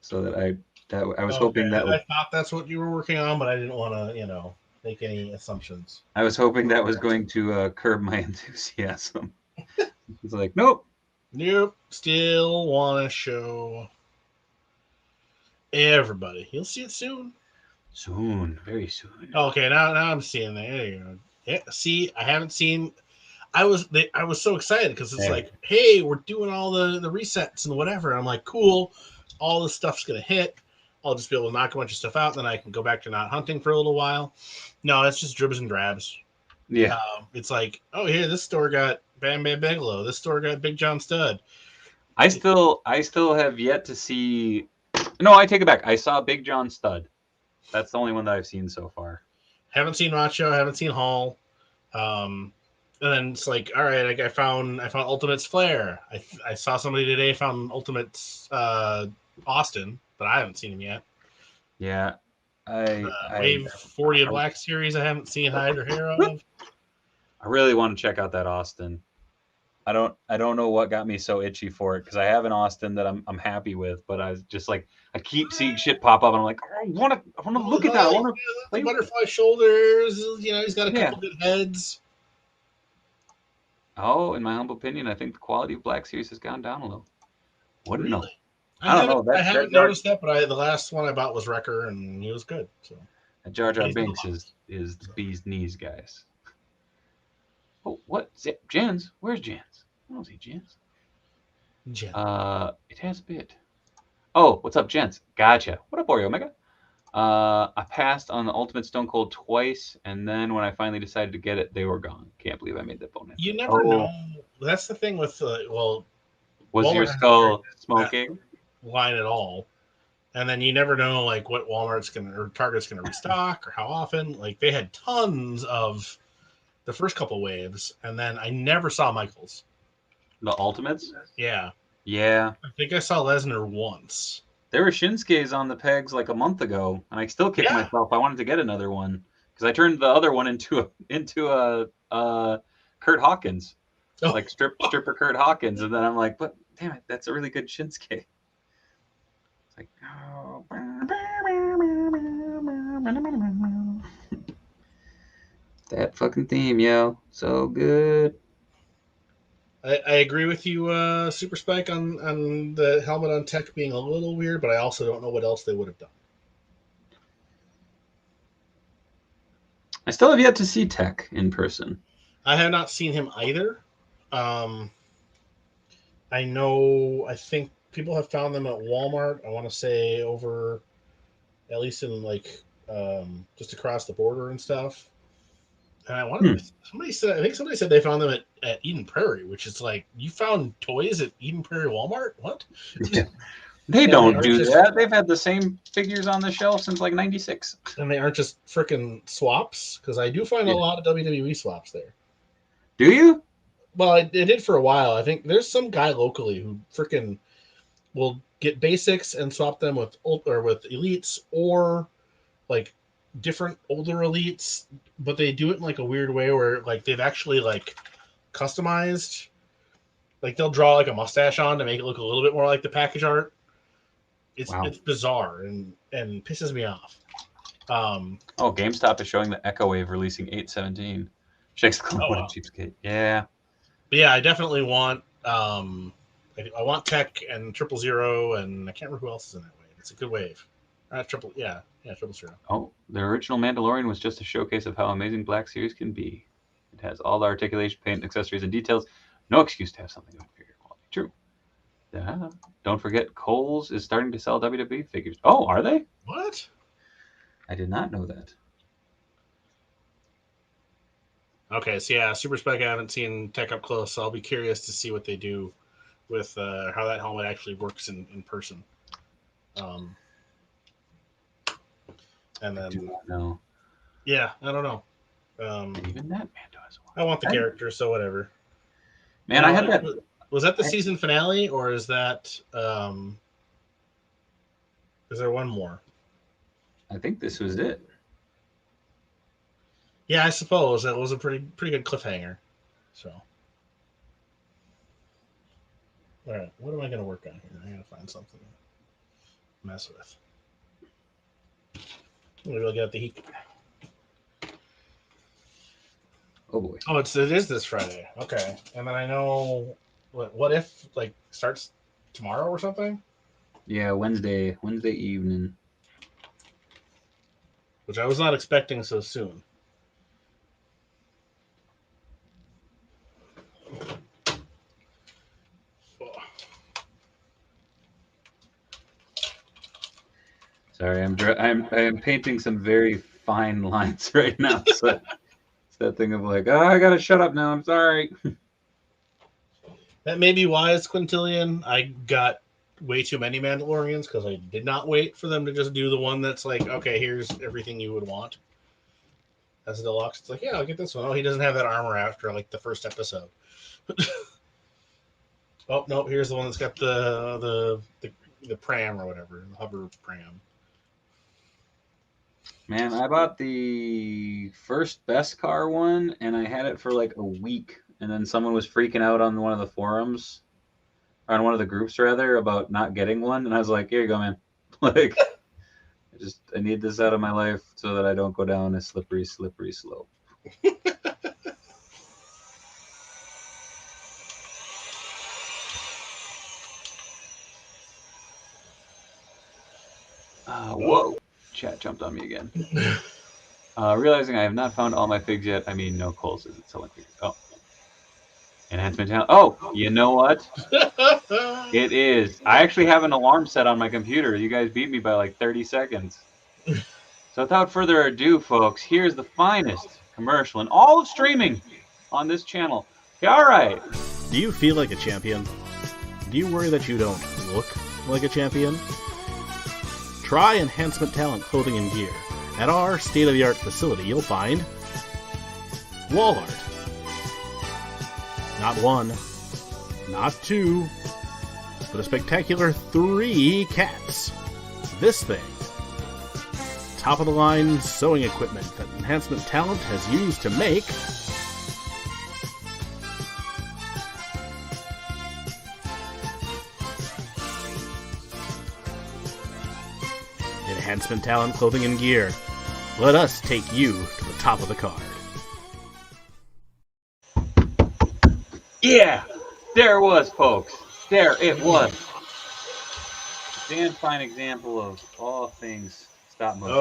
so that I was Okay, hoping that I would thought that's what you were working on, but I didn't want to, make any assumptions. I was hoping that was going to curb my enthusiasm. It's like, nope. Nope. Still want to show everybody. You'll see it soon. Soon, very soon. Okay, now I'm seeing that. There you go. Yeah, see, I haven't seen. I was so excited because it's There. like, hey, we're doing all the resets and whatever. I'm like, cool. All this stuff's gonna hit. I'll just be able to knock a bunch of stuff out, and then I can go back to not hunting for a little while. No, it's just dribs and drabs. Yeah. It's like, oh, here, this store got Bam Bam Bigelow. This store got Big John Stud. I still have yet to see. No, I take it back. I saw Big John Stud. That's the only one that I've seen so far. Haven't seen Macho. Haven't seen Hall. And then it's like, all right, I found Ultimate's Flair. I saw somebody today found Ultimate's Austin, but I haven't seen him yet. Yeah, Wave 40 of Black Series, I haven't seen hide or hair of. I really want to check out that Austin. I don't know what got me so itchy for it because I have an Austin that I'm happy with, but I was just like I keep seeing shit pop up and I'm like I want to look at that. I want to The play butterfly shoulders. He's got a Yeah. couple good heads. Oh, in my humble opinion, I think the quality of Black Series has gone down a little. Wouldn't know. Really? I don't know. I haven't noticed that, but the last one I bought was Wrecker, and he was good. So Jar Jar Binks is the bee's knees, guys. Oh, what? Jens? Where's Jens? I don't see Jens. It has a bit. Oh, what's up, Jens? Gotcha. What up, Oreo Omega? I passed on the Ultimate Stone Cold twice, and then when I finally decided to get it, they were gone. Can't believe I made that bonus. You never know. That's the thing with was Walmart your skull smoking? Line at all, and then you never know like what Walmart's gonna or Target's gonna restock or how often. Like they had tons of the first couple waves, and then I never saw Michaels. The Ultimates? Yeah. Yeah. I think I saw Lesnar once. There were Shinsuke's on the pegs like a month ago, and I still kicked myself. I wanted to get another one because I turned the other one into a Kurt Hawkins, like stripper Kurt Hawkins, and then I'm like, but damn it, that's a really good Shinsuke. It's like, oh. That fucking theme, yo, so good. I agree with you, Super Spike, on the helmet on Tech being a little weird, but I also don't know what else they would have done. I still have yet to see Tech in person. I have not seen him either. I think people have found them at Walmart. I want to say over at least in like just across the border and stuff. And I wonder, I think somebody said they found them at Eden Prairie, which is like, you found toys at Eden Prairie Walmart? What? Yeah. They And don't do that. They've had the same figures on the shelf since like '96. And they aren't just freaking swaps, because I do find a lot of WWE swaps there. Do you? Well, I did for a while. I think there's some guy locally who freaking will get basics and swap them with elites, or like different older elites, but they do it in like a weird way where like they've actually like customized, like they'll draw like a mustache on to make it look a little bit more like the package art. It's bizarre and pisses me off. GameStop is showing the Echo Wave releasing 8/17. Shakes the what a cheapskate. Yeah. But yeah, I definitely want I want Tech and 000, and I can't remember who else is in that wave. It's a good wave. 000. Oh, the original Mandalorian was just a showcase of how amazing Black Series can be. It has all the articulation, paint, accessories, and details. No excuse to have something of inferior quality. True. Yeah. Don't forget, Kohl's is starting to sell WWE figures. Oh, are they? What? I did not know that. Okay, so yeah, Super Spec I haven't seen Tech up close, so I'll be curious to see what they do with how that helmet actually works in person. And then I do not know. Yeah, I don't know. Even that Mando as well. I want the character, so whatever. Man, I had that. Was that the season finale, or is that is there one more? I think this was it. Yeah, I suppose that was a pretty good cliffhanger. So, all right, what am I going to work on here? I got to find something to mess with. Maybe I'll get the heat. Oh boy. Oh, it is this Friday. Okay, and then I know what if like starts tomorrow or something. Yeah, Wednesday evening. Which I was not expecting so soon. Sorry, I'm painting some very fine lines right now. So it's that thing of like, oh, I gotta shut up now. I'm sorry. That may be why it's Quintillion. I got way too many Mandalorians because I did not wait for them to just do the one that's like, okay, here's everything you would want. As a deluxe, it's like, yeah, I'll get this one. Oh, he doesn't have that armor after like the first episode. Oh no, here's the one that's got the pram or whatever, the hover pram. Man, I bought the first Beskar one, and I had it for like a week, and then someone was freaking out on one of the forums, or on one of the groups rather, about not getting one, and I was like, here you go, man. Like, I need this out of my life so that I don't go down a slippery slope. Whoa. Chat jumped on me again. Realizing I have not found all my figs yet, I mean, no Kohl's isn't selling figures. Oh. Enhancement talent. Oh, you know what? It is. I actually have an alarm set on my computer. You guys beat me by like 30 seconds. So without further ado, folks, here's the finest commercial in all of streaming on this channel. Okay, all right. Do you feel like a champion? Do you worry that you don't look like a champion? Try Enhancement Talent Clothing and Gear. At our state-of-the-art facility, you'll find wall art. Not one, not two, but a spectacular 3 cats. This thing. Top-of-the-line sewing equipment that Enhancement Talent has used to make Enhancement Talent Clothing and Gear. Let us take you to the top of the card. Yeah, there it was, folks. There it was. Damn fine example of all things stop motion.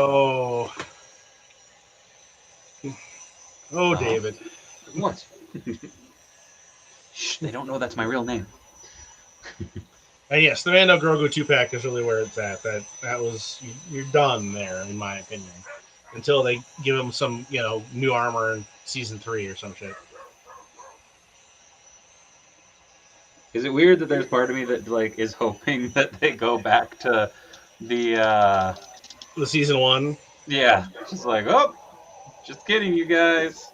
Oh, David. What? Shh, they don't know that's my real name. And yes, the Mando Grogu 2-pack is really where it's at. That was you're done there, in my opinion, until they give him some new armor in season 3 or some shit. Is it weird that there's part of me that like is hoping that they go back to the season 1? Yeah, just like, oh, just kidding, you guys.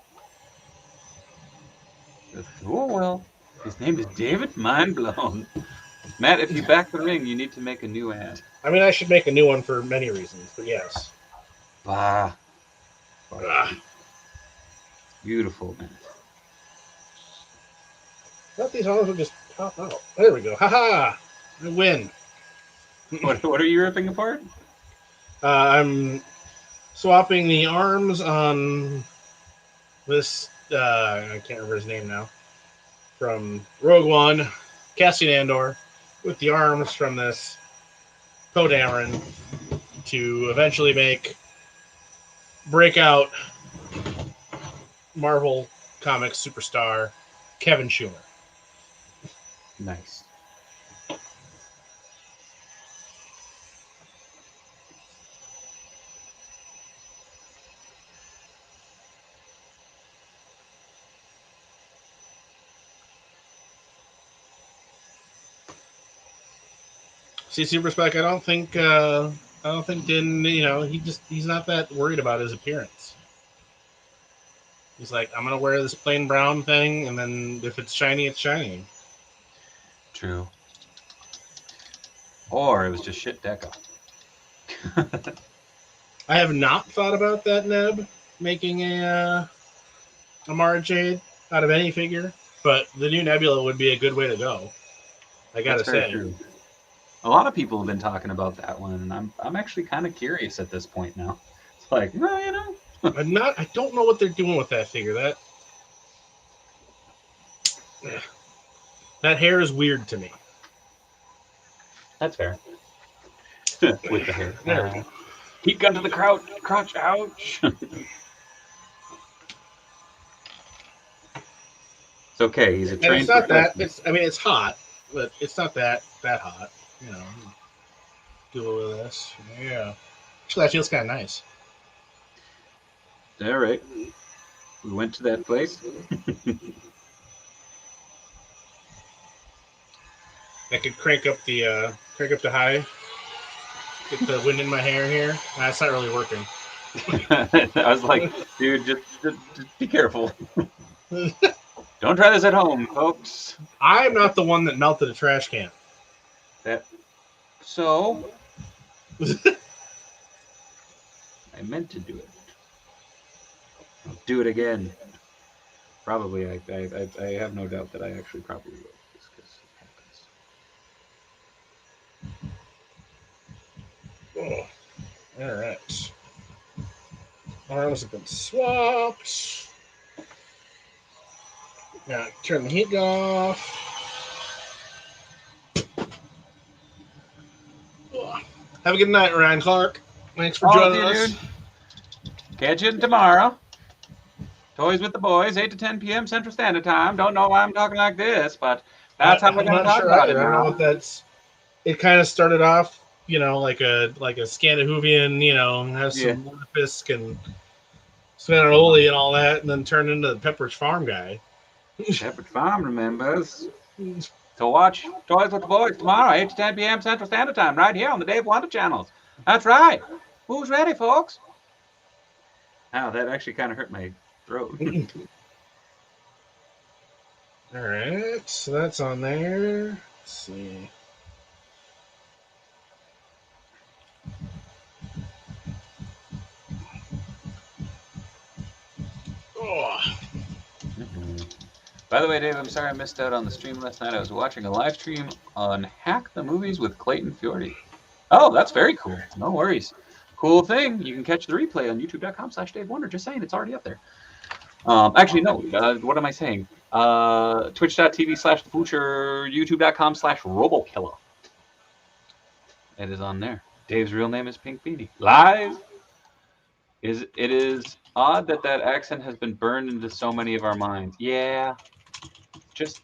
Oh well, his name is David Mindblown. Matt, if you back the ring, you need to make a new ad. I mean, I should make a new one for many reasons, but yes. Bah. Ah. Beautiful, Matt. I thought these arms would just pop out. There we go. Haha! I win. What are you ripping apart? I'm swapping the arms on this. I can't remember his name now. From Rogue One, Cassian Andor, with the arms from this Poe Dameron to eventually make breakout Marvel Comics superstar Kevin Schumer. Nice. See, Super Spec, I don't think Din, he's not that worried about his appearance. He's like, I'm gonna wear this plain brown thing, and then if it's shiny, it's shiny. True. Or it was just shit deco. I have not thought about that, Neb, making a Mara Jade out of any figure, but the new Nebula would be a good way to go. I gotta That's very say. true. A lot of people have been talking about that one, and I'm actually kind of curious at this point now. It's like, no, I don't know what they're doing with that figure. That hair is weird to me. That's fair. With the hair. There. Heat gun to the crotch. Ouch. It's okay. He's a trained. It's not that. It's hot, but it's not that hot. Do a little of this. Yeah. Actually, that feels kind of nice. All right. We went to that place. I could crank up the high. Get the wind in my hair here. That's not really working. I was like, dude, just be careful. Don't try this at home, folks. I'm not the one that melted a trash can. So I meant to do it. I'll do it again. Probably. I have no doubt that I actually probably will. Just because it happens. Oh. All right. Arms have been swapped. Now turn the heat off. Have a good night, Ryan Clark. Thanks for joining us. Dude. Catch you tomorrow. Toys with the Boys, 8 to 10 p.m. Central Standard Time. Don't know why I'm talking like this, but that's how we're going to talk about it now. I don't know if that's. It kind of started off, like a Scandinavian, has some Lutefisk and Spanaroli and all that, and then turned into the Pepperidge Farm guy. Pepperidge Farm remembers. To watch Toys with the Boys tomorrow, 8 to 10 p.m. Central Standard Time, right here on the Dave Wonder channels. That's right. Who's ready, folks? Ow, that actually kind of hurt my throat. All right, so that's on there. Let's see. Oh. By the way, Dave, I'm sorry I missed out on the stream last night. I was watching a live stream on Hack the Movies with Clayton Fiordi. Oh, that's very cool. No worries. Cool thing. You can catch the replay on youtube.com/Dave Wonder. Just saying, it's already up there. Actually, no. What am I saying? Twitch.tv/Future, youtube.com/Robokiller. It is on there. Dave's real name is Pink Beanie. Lies. It is odd that accent has been burned into so many of our minds. Yeah. Just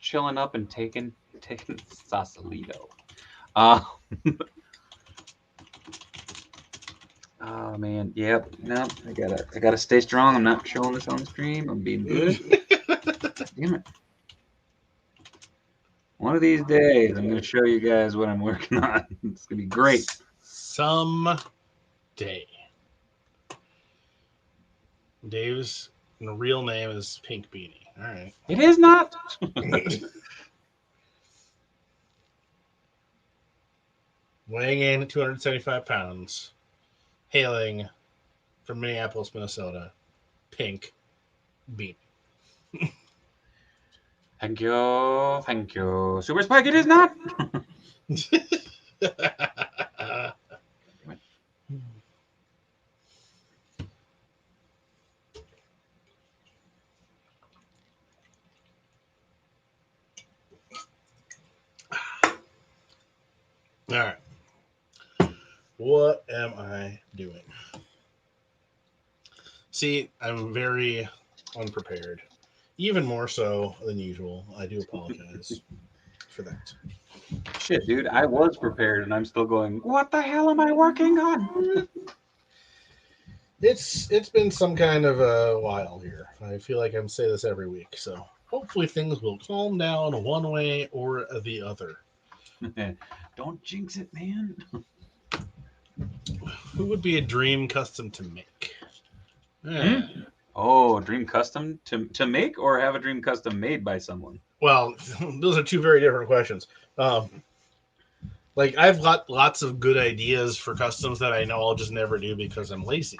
chilling up and taking taking Sausalito. Oh man, yep. No, I gotta stay strong. I'm not showing this on stream. I'm being good. Damn it. One of these days, I'm gonna show you guys what I'm working on. It's gonna be great. Some day. Dave's real name is Pink Beanie. All right. It is not. Weighing in at 275 pounds, hailing from Minneapolis, Minnesota, Pink Beanie. Thank you. Thank you. Super Spike, it is not. All right. What am I doing? See, I'm very unprepared. Even more so than usual. I do apologize for that. Shit, dude, I was prepared and I'm still going, what the hell am I working on? It's been some kind of a while here. I feel like I'm saying this every week, so hopefully things will calm down one way or the other. Don't jinx it, man. Who would be a dream custom to make? Yeah. Oh, dream custom to make or have a dream custom made by someone? Well, those are two very different questions. Like I've got lots of good ideas for customs that I know I'll just never do because I'm lazy,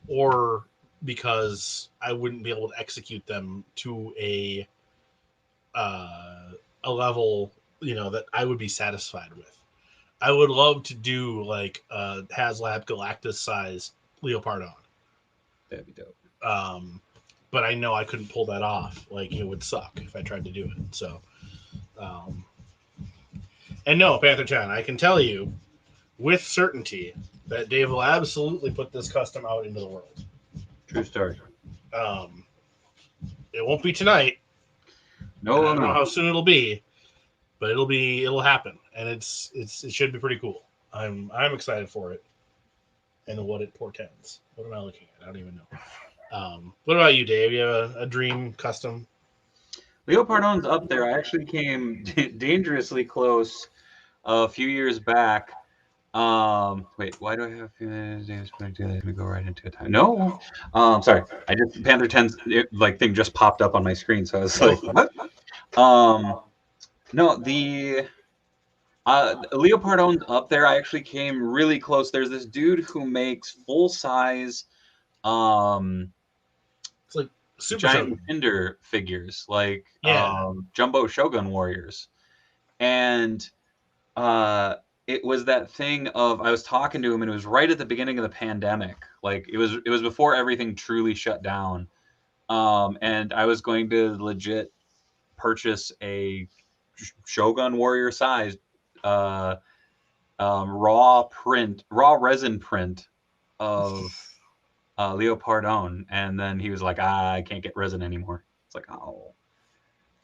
or because I wouldn't be able to execute them to a level, that I would be satisfied with. I would love to do like a HasLab Galactus size Leopardon. That'd be dope. But I know I couldn't pull that off. Like it would suck if I tried to do it. So, and no, Panther Chan, I can tell you with certainty that Dave will absolutely put this custom out into the world. True story. It won't be tonight. No, I don't know how soon it'll be, but it'll happen, and it should be pretty cool. I'm excited for it and what it portends. What am I looking at? I don't even know. What about you, Dave? You have a dream custom? Leopardon's up there. I actually came dangerously close a few years back. Wait, why do I have Let me go right into it. No. Sorry. Panther 10's thing just popped up on my screen, so I was like, what? No, the Leopardon's up there. I actually came really close. There's this dude who makes full size It's like Super giant Shogun. Ender figures, like Yeah. Jumbo Shogun warriors. And it was that thing of, I was talking to him and it was right at the beginning of the pandemic. Like it was before everything truly shut down. And I was going to legit purchase a Shogun warrior size raw resin print of Leopardon, and then he was like, I can't get resin anymore. It's like, oh,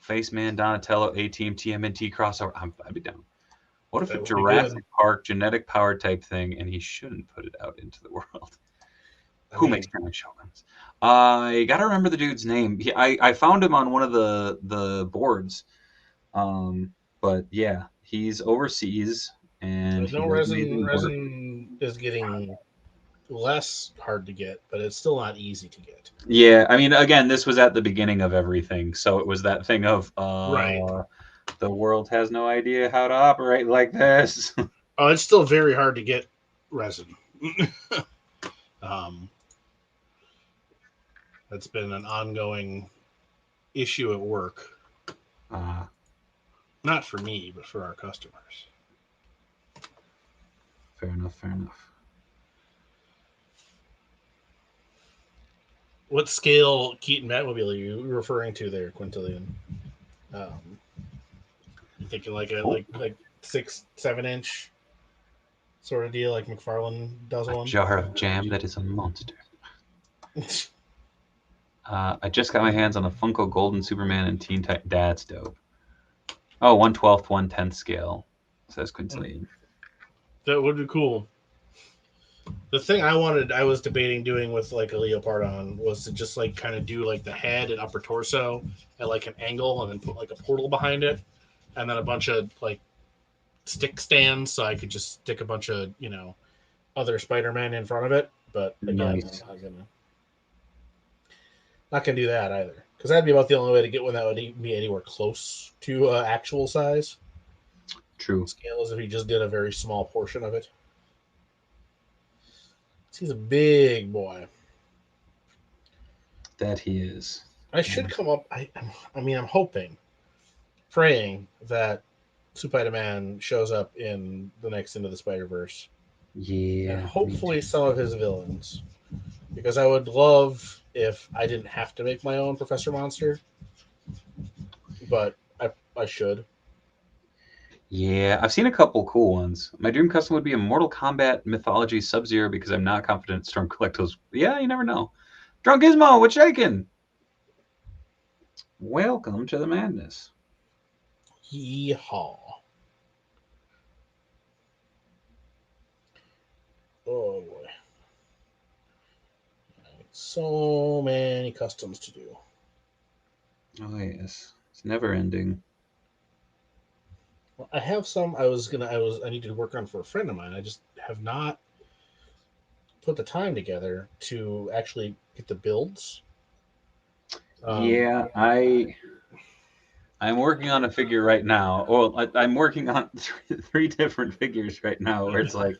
Faceman, Donatello, A-Team, TMNT crossover. I'd be down. What if a Jurassic Park genetic power type thing, and he shouldn't put it out into the world? Who makes giant Shoguns? I gotta remember the dude's name. I found him on one of the boards. But yeah, he's overseas, and no resin is getting less hard to get, but it's still not easy to get. Yeah, I mean, again, this was at the beginning of everything, so it was that thing of right. The world has no idea how to operate like this. Oh, it's still very hard to get resin. That's been an ongoing issue at work. Not for me, but for our customers. Fair enough. What scale Keaton Batmobile are you referring to there, Quintillion? You thinking like 6-7 inch sort of deal, like McFarlane does one? Jar of jam that is a monster. I just got my hands on the Funko Golden Superman and Teen Titans. That's dope. Oh, 1/12, 1/10 scale, says Quintilian. That would be cool. The thing I was debating doing with like a leopard on was to just like kind of do like the head and upper torso at like an angle and then put like a portal behind it and then a bunch of like stick stands so I could just stick a bunch of, other Spider-Man in front of it. But again, Nice. I'm not gonna do that either because that'd be about the only way to get one that would be anywhere close to actual size. True. Scale is if he just did a very small portion of it. He's a big boy. That he is. I should come up. I mean, I'm hoping, praying that Spider-Man shows up in the next Into the Spider-Verse, and Yeah. hopefully some of his villains, because I would love if I didn't have to make my own Professor Monster, but I should. Yeah, I've seen a couple cool ones. My dream custom would be a Mortal Kombat Mythology Sub-Zero because I'm not confident Storm Collectibles. Yeah, you never know. Drunk Gizmo, what's shaking? Welcome to the madness. Yeehaw! Oh boy, so many customs to do. Oh yes, it's never ending. Well, I have some. I need to work on for a friend of mine. I just have not put the time together to actually get the builds. Yeah, I'm working on a figure right now. Well, I'm working on three different figures right now where it's like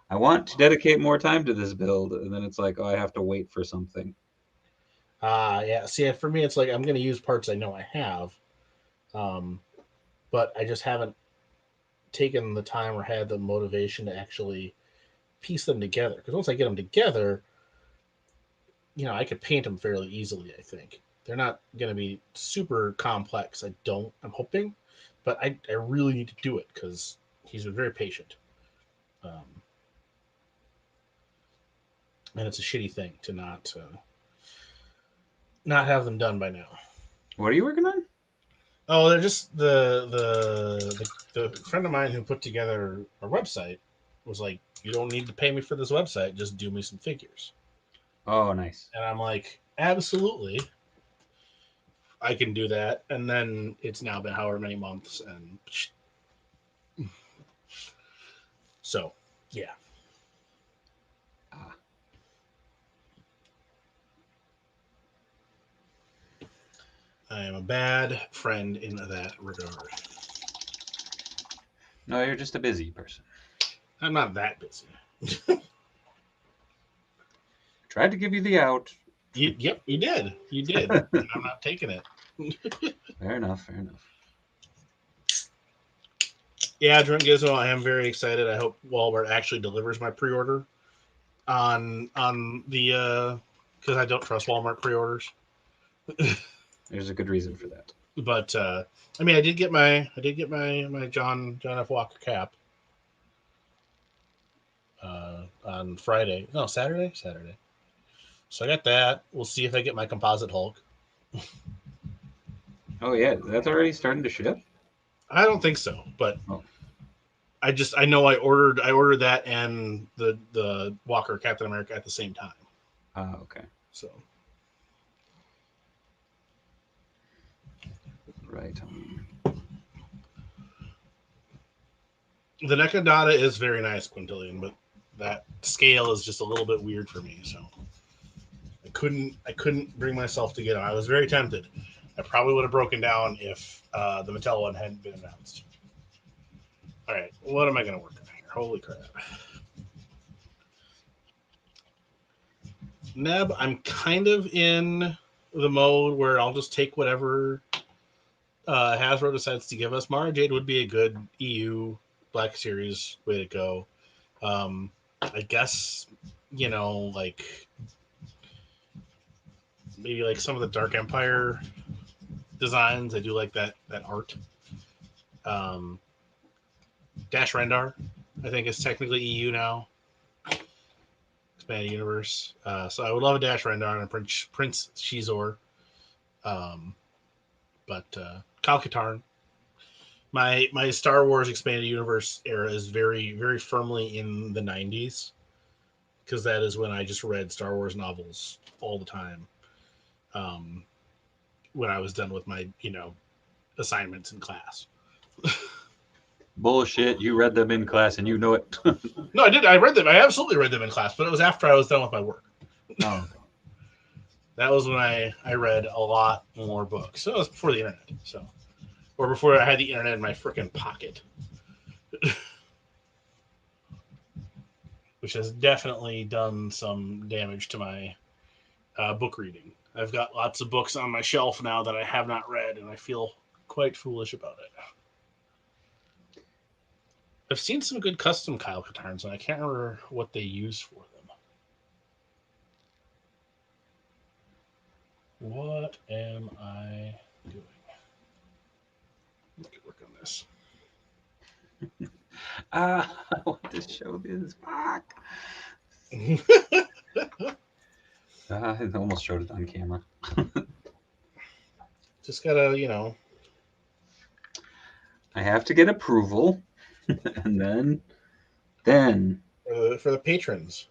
I want to dedicate more time to this build, and then it's like, oh, I have to wait for something. Yeah. See, for me, it's like I'm going to use parts I know I have, but I just haven't taken the time or had the motivation to actually piece them together. Because once I get them together, I could paint them fairly easily. I think they're not going to be super complex. I'm hoping, but I really need to do it because he's been very patient. And it's a shitty thing to not have them done by now. What are you working on? Oh, they're just the friend of mine who put together our website was like, "You don't need to pay me for this website. Just do me some figures." Oh, nice. And I'm like, "Absolutely, I can do that." And then it's now been however many months, and so yeah. Ah. I am a bad friend in that regard. No, you're just a busy person. I'm not that busy. Tried to give you the out. Yep, you did. You did. And I'm not taking it. Fair enough. Fair enough. Yeah, Drunk Gizmo, I am very excited. I hope Walmart actually delivers my pre-order on the because I don't trust Walmart pre-orders. There's a good reason for that. But I mean, I did get my John F. Walker cap on Friday. No, Saturday. So I got that. We'll see if I get my composite Hulk. Oh yeah, that's already starting to ship. I don't think so, but Oh. I know I ordered that and the Walker Captain America at the same time. Okay. So Right. the Nekadata is very nice, Quintillion, but that scale is just a little bit weird for me. So I couldn't bring myself to get it. I was very tempted. I probably would have broken down if the Mattel one hadn't been announced. All right, what am I going to work on here? Holy crap. Neb, I'm kind of in the mode where I'll just take whatever Hasbro decides to give us. Mara Jade would be a good EU Black Series way to go. I guess, like maybe like some of the Dark Empire designs. I do like that art. Dash Rendar, I think, is technically EU now. Expanded universe. So I would love a Dash Rendar and a Prince Shizor. But Kyle Katarn. My Star Wars expanded universe era is very, very firmly in the 90s, because that is when I just read Star Wars novels all the time. When I was done with my, assignments in class. Bullshit. You read them in class and you know it. No, I did. I read them. I absolutely read them in class, but it was after I was done with my work. Oh. That was when I read a lot more books. So it was before the internet. Or before I had the internet in my freaking pocket. Which has definitely done some damage to my book reading. I've got lots of books on my shelf now that I have not read, and I feel quite foolish about it. I've seen some good custom Kyle Katarns, and I can't remember what they use for them. What am I doing? We could work on this. I want to show this. Fuck. I almost showed it on camera. Just gotta, I have to get approval, and then. for the patrons.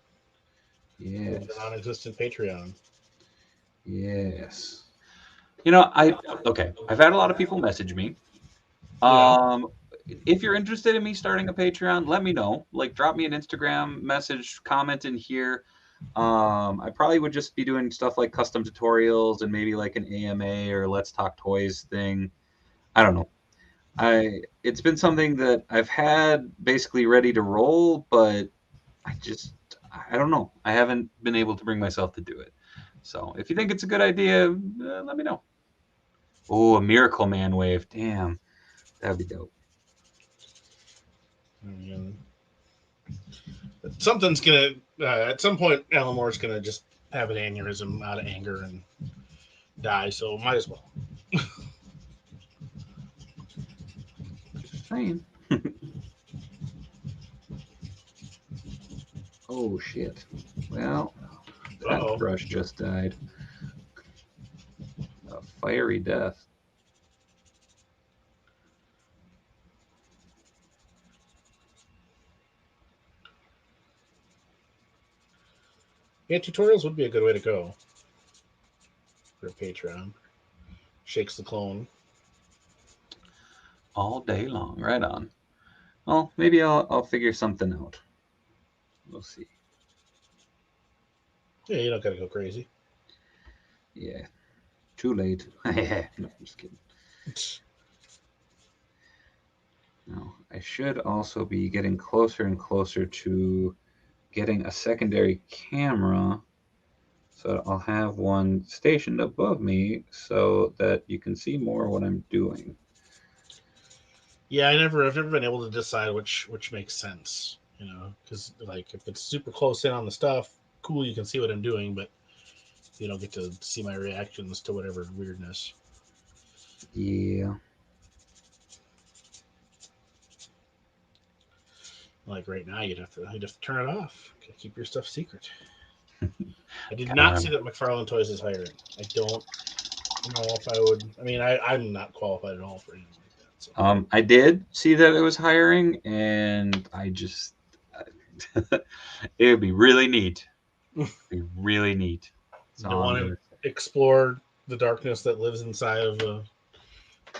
Yes. The non-existent Patreon. Yes. I've had a lot of people message me. If you're interested in me starting a Patreon, let me know. Like, drop me an Instagram message, comment in here. I probably would just be doing stuff like custom tutorials and maybe like an AMA or Let's Talk Toys thing. I don't know. It's been something that I've had basically ready to roll, but I don't know. I haven't been able to bring myself to do it. So if you think it's a good idea, let me know. Oh, a Miracle Man wave. Damn. That'd be dope. Something's gonna at some point. Alan Moore's gonna just have an aneurysm out of anger and die. So might as well. Just saying. Oh shit. Well, that brush just died. A fiery death. Yeah, tutorials would be a good way to go for Patreon. Shakes the clone all day long. Right on. Well, maybe I'll figure something out. We'll see. Yeah, you don't gotta go crazy. Yeah. Too late. No, I'm just kidding. No, I should also be getting closer and closer to getting a secondary camera, so I'll have one stationed above me so that you can see more what I'm doing. Yeah, I've never been able to decide which makes sense, because like if it's super close in on the stuff, cool, you can see what I'm doing, but you don't get to see my reactions to whatever weirdness. Yeah. Like right now, you'd have to turn it off. Keep your stuff secret. I did not see that McFarlane Toys is hiring. I don't know if I would. I mean, I'm not qualified at all for anything like that. So. I did see that it was hiring, and I just it would be really neat. It'd be really neat. So don't want to explore the darkness that lives inside of a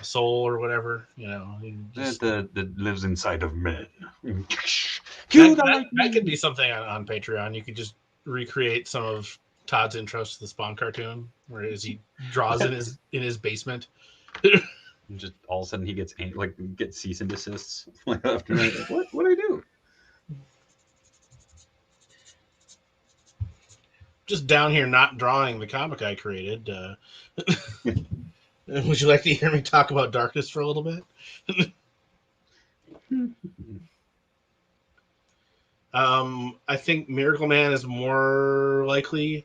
soul or whatever, that lives inside of men. That could be something on Patreon. You could just recreate some of Todd's intros to the Spawn cartoon, where he draws in his basement. Just all of a sudden he gets cease and desists left and right. What do I do? Just down here, not drawing the comic I created. Would you like to hear me talk about darkness for a little bit? I think Miracle Man is more likely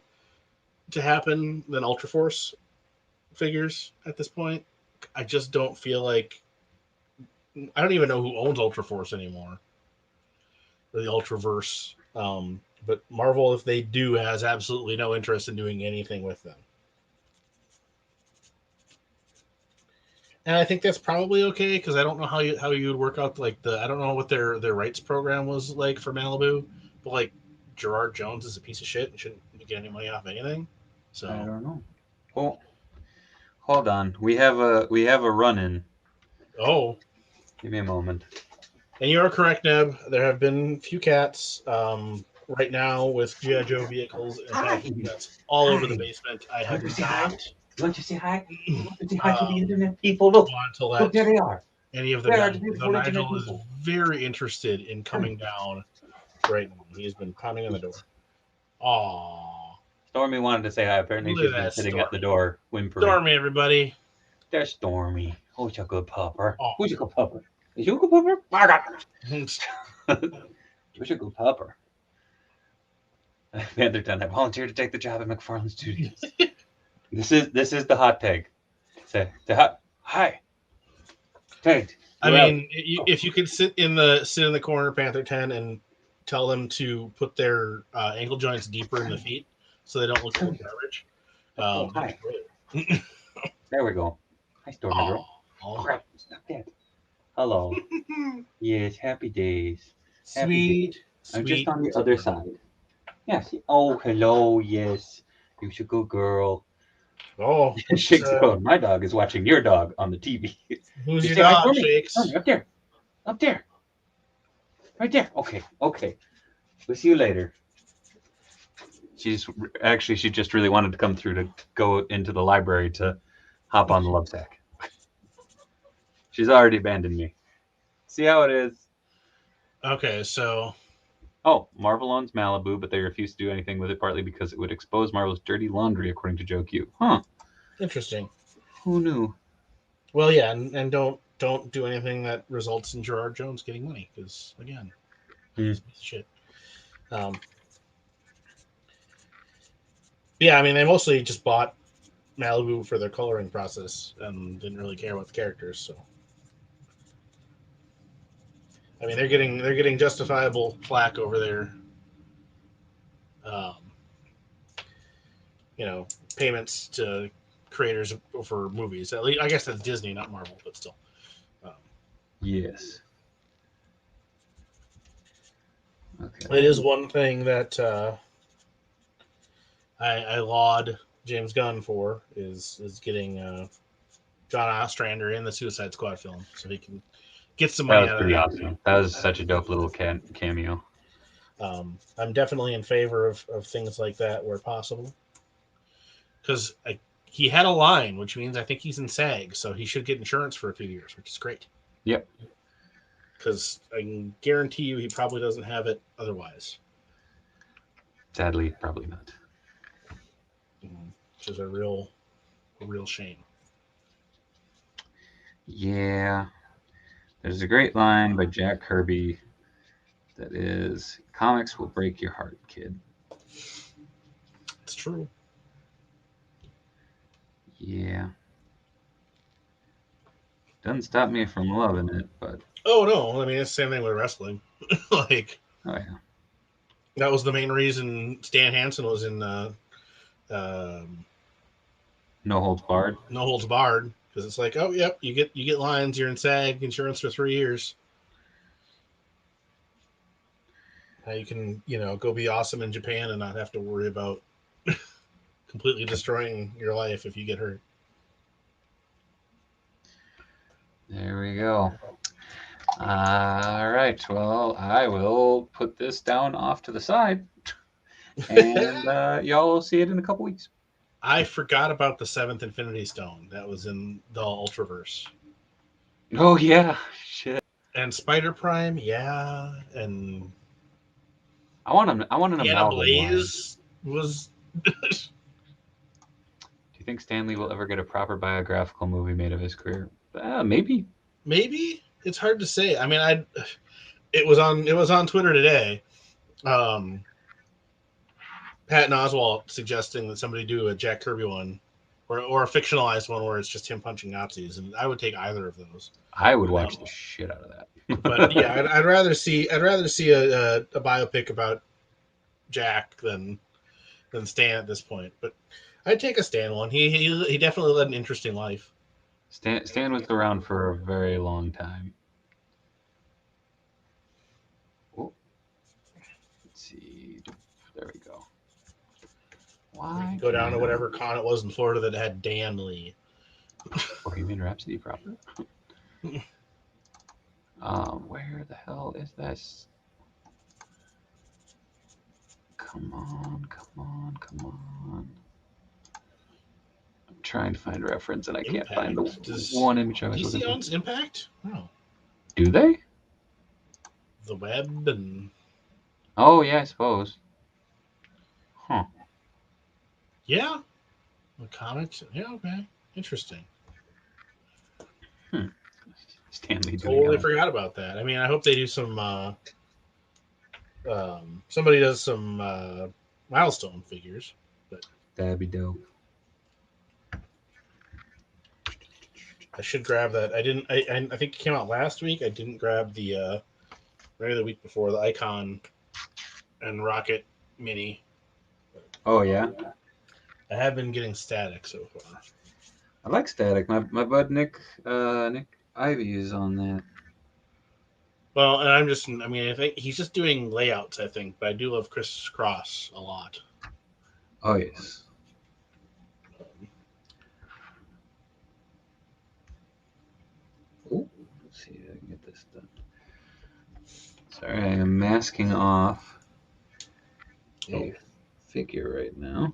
to happen than Ultra Force figures at this point. I just don't feel like... I don't even know who owns Ultra Force anymore. Or the Ultraverse. But Marvel, if they do, has absolutely no interest in doing anything with them. And I think that's probably okay because I don't know how you would work out like I don't know what their rights program was like for Malibu, but like Gerard Jones is a piece of shit and shouldn't get any money off anything. So I don't know. Oh, hold on. We have a run-in. Oh, Give me a moment. and you are correct, Neb. There have been a few cats right now with G.I. Joe vehicles and packing cats all over the basement. I have not. You want to say hi? You want to say hi to the internet people? Look, want to let there they are. any of them Where are know. the So beautiful internet Nigel is people? very interested in coming down right now. He's been pounding on the door. Aww. Stormy wanted to say hi. Apparently, Look she's at been that sitting at the Stormy. door whimpering. Stormy, everybody. There's Stormy. Who's a good pupper? Oh. Who's a good pupper? Is you a good pupper? I got Who's a good pupper? Pantherton, I volunteered to take the job at McFarlane Studios. This is the hot take. Say the hot hi. Tate. I mean, if you could sit in the corner, Panther 10, and tell them to put their ankle joints deeper in the feet so they don't look like garbage. Hi. There we go. Hi, Stormy girl. Oh, crap! Stop that. Hello. Yes, happy days. sweet. I'm just on the other side. Yes. Oh, hello. Yes. You're a good girl. Oh, Shakes the cone. My dog is watching your dog on the TV. Who's You your say hi dog, for me? Shakes? Stormy, up there. Up there. Right there. Okay. We'll see you later. She just really wanted to come through to go into the library to hop on the love sack. She's already abandoned me. See how it is. Okay, so Oh, Marvel owns Malibu, but they refuse to do anything with it, partly because it would expose Marvel's dirty laundry, according to Joe Q. Huh. interesting. Who knew? Well, yeah, and don't do anything that results in Gerard Jones getting money, because again, he's a piece of shit. Yeah, I mean, they mostly just bought Malibu for their coloring process and didn't really care about the characters. So, I mean, they're getting justifiable flack over their, payments to creators for movies. At least, I guess that's Disney, not Marvel, but still. Yes. Okay. It is one thing that I laud James Gunn for is getting John Ostrander in the Suicide Squad film, so he can get some money out of that. Awesome. That was such a dope little cameo. I'm definitely in favor of things like that where possible, because he had a line, which means I think he's in SAG, so he should get insurance for a few years, which is great. Yep. Because I can guarantee you he probably doesn't have it otherwise. Sadly, probably not. Which is a real shame. Yeah. There's a great line by Jack Kirby that is, comics will break your heart, kid. It's true. Yeah. Doesn't stop me from loving it, but... Oh, no. I mean, it's the same thing with wrestling. Like... Oh, yeah. That was the main reason Stan Hansen was in No Holds Barred. No Holds Barred, because it's like, oh, yep, you get lines, you're in SAG insurance for 3 years. Now you can, go be awesome in Japan and not have to worry about completely destroying your life if you get hurt. There we go. All right. Well, I will put this down off to the side, and y'all will see it in a couple weeks. I forgot about the 7th Infinity Stone that was in the Ultraverse. Oh yeah, shit. And Spider Prime, yeah, and I want an amalgam Blaze was. Do you think Stan Lee will ever get a proper biographical movie made of his career? Maybe. Maybe it's hard to say. I mean, it was on Twitter today. Patton Oswalt suggesting that somebody do a Jack Kirby one, or a fictionalized one where it's just him punching Nazis, and I would take either of those. I would watch the shit out of that. But yeah, I'd rather see a biopic about Jack than Stan at this point. But I'd take a Stan one. He definitely led an interesting life. Stan was around for a very long time. Oh, let's see. There we go. Why? Go down to whatever con it was in Florida that had Dan Lee. Bohemian Rhapsody proper. Where the hell is this? Come on, come on, come on. I'm trying to find a reference and I can't find the one image I was looking for. DC owns Impact? Oh. Do they? The web and... Oh, yeah, I suppose. Huh. Yeah. The comics? Yeah, okay. Interesting. Stanley Totally forgot about that. I mean, I hope they do some... somebody does some milestone figures. But that'd be dope. I should grab that. I didn't. I think it came out last week. I didn't grab the maybe the week before, the Icon and Rocket Mini. Oh yeah. I have been getting Static so far. I like Static. My bud Nick Ivy is on that. Well, and I'm just. I mean, I think he's just doing layouts. I think, but I do love Chris Cross a lot. Oh yes. Oh, let's see if I can get this done. Sorry, I am masking off a figure right now.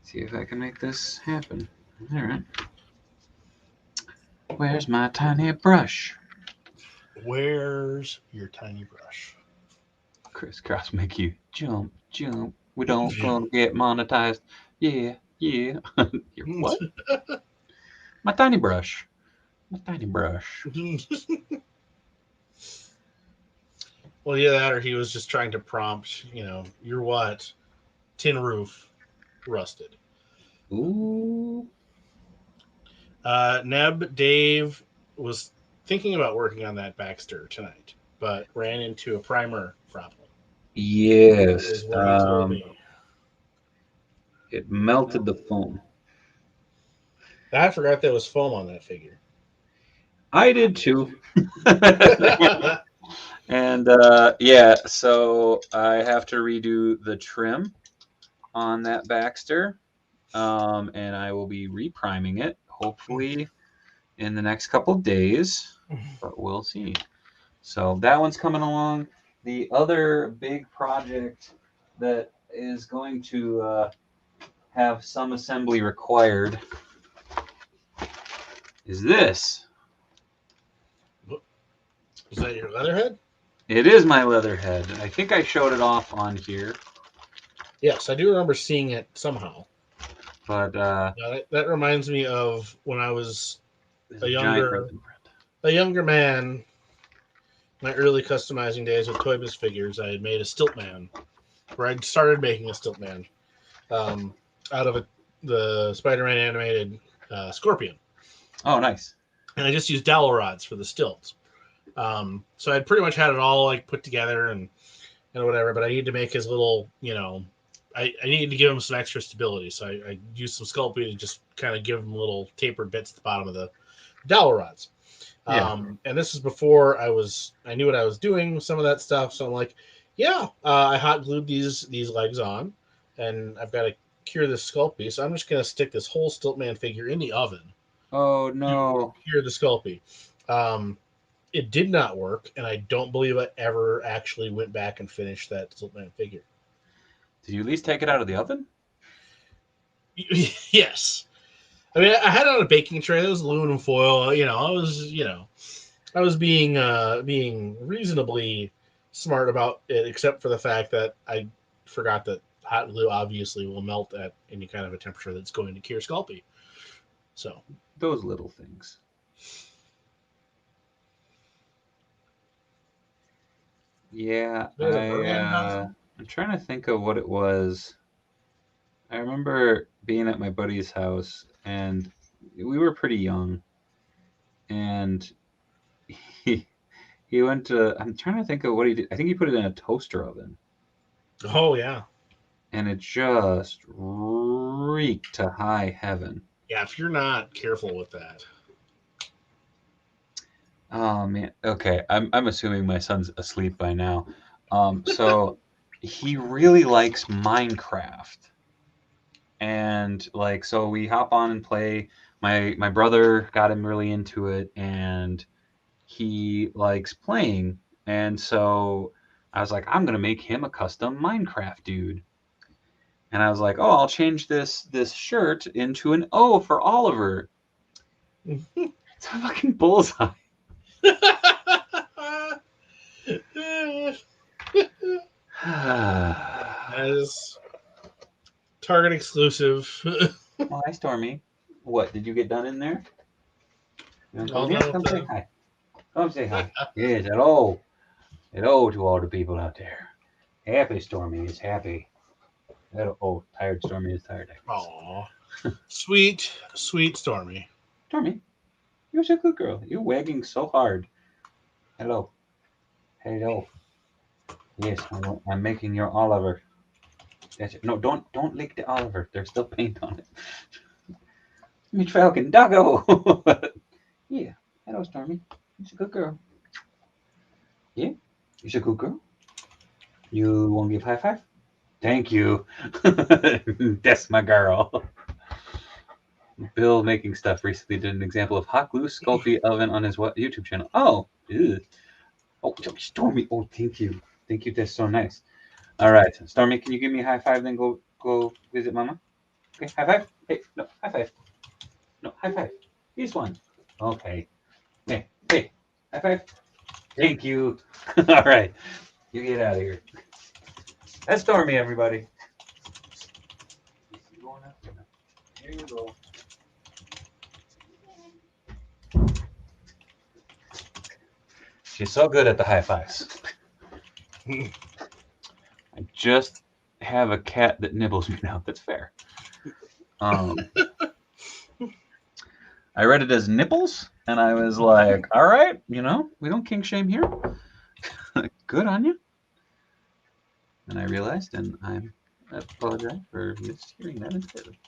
See if I can make this happen. All right. Where's my tiny brush? Where's your tiny brush? Crisscross make you jump, jump. We don't gonna get monetized. Yeah, yeah. What? My tiny brush. My tiny brush. Well, yeah, that or he was just trying to prompt, you're what? Tin roof, rusted. Ooh. Neb Dave was thinking about working on that Baxter tonight, but ran into a primer problem. Yes. It melted the foam. I forgot there was foam on that figure. I did too. And yeah, so I have to redo the trim on that Baxter, and I will be repriming it hopefully in the next couple of days, but we'll see. So that one's coming along. The other big project that is going to have some assembly required is this. Is that your Leatherhead? It is my Leatherhead. I think I showed it off on here. Yes, I do remember seeing it somehow. But that reminds me of when I was a younger man. My early customizing days with Toy Biz figures, I had made a Stiltman, where I'd started making a Stiltman out of the Spider-Man animated Scorpion. Oh, nice. And I just used dowel rods for the stilts. So I'd pretty much had it all like put together and whatever, but I needed to make his little, I needed to give him some extra stability. So I used some Sculpey to just kind of give him little tapered bits at the bottom of the dowel rods. Yeah. And this is before I knew what I was doing with some of that stuff. So I'm like, I hot glued these legs on, and I've got to cure this Sculpey. So I'm just going to stick this whole Stiltman figure in the oven. Oh, no. Cure the Sculpey. It did not work, and I don't believe I ever actually went back and finished that Stiltman figure. Did you at least take it out of the oven? Yes. I mean, I had it on a baking tray. It was aluminum foil. I was being reasonably smart about it, except for the fact that I forgot that hot glue obviously will melt at any kind of a temperature that's going to cure Sculpey. So those little things. Yeah, I'm trying to think of what it was. I remember being at my buddy's house, and we were pretty young, and he went to. I'm trying to think of what he did. I think he put it in a toaster oven. Oh yeah, and it just shriek to high heaven. Yeah, if you're not careful with that. Oh man. Okay, I'm assuming my son's asleep by now. So he really likes Minecraft, and like so we hop on and play. My brother got him really into it, and he likes playing. And so I was like, I'm gonna make him a custom Minecraft dude. And I was like, oh, I'll change this shirt into an O for Oliver. It's a fucking bullseye. As Target exclusive. Oh, hi, Stormy. What, did you get done in there? You want to All come here? done Come with say the- hi. Come say hi. Yes, hello. Hello to all the people out there. Happy Stormy is happy. Oh, tired Stormy is tired. Aw. Sweet, sweet Stormy. Stormy, you're such a good girl. You're wagging so hard. Hello. Hello. Yes, I'm making your Oliver. That's it. No, don't lick the Oliver. There's still paint on it. Me Falcon, doggo. Yeah. Hello, Stormy. You're a good girl. Yeah. You're a good girl. You want to give high five? Thank you. That's my girl. Bill making stuff recently did an example of hot glue sculpey oven on his YouTube channel. Oh, ew. Oh, Stormy. Oh, thank you. Thank you. That's so nice. All right, Stormy, can you give me a high five? Then go visit Mama. Okay, high five. Hey, no, high five. No, high five. This one. Okay. Hey, high five. Thank you. All right, you get out of here. That's Stormy, everybody. Here you go. She's so good at the high fives. I just have a cat that nibbles me now. That's fair. I read it as nipples, and I was like, all right, we don't kink shame here. Good on you. And I realized, and I apologize for mishearing that entirely.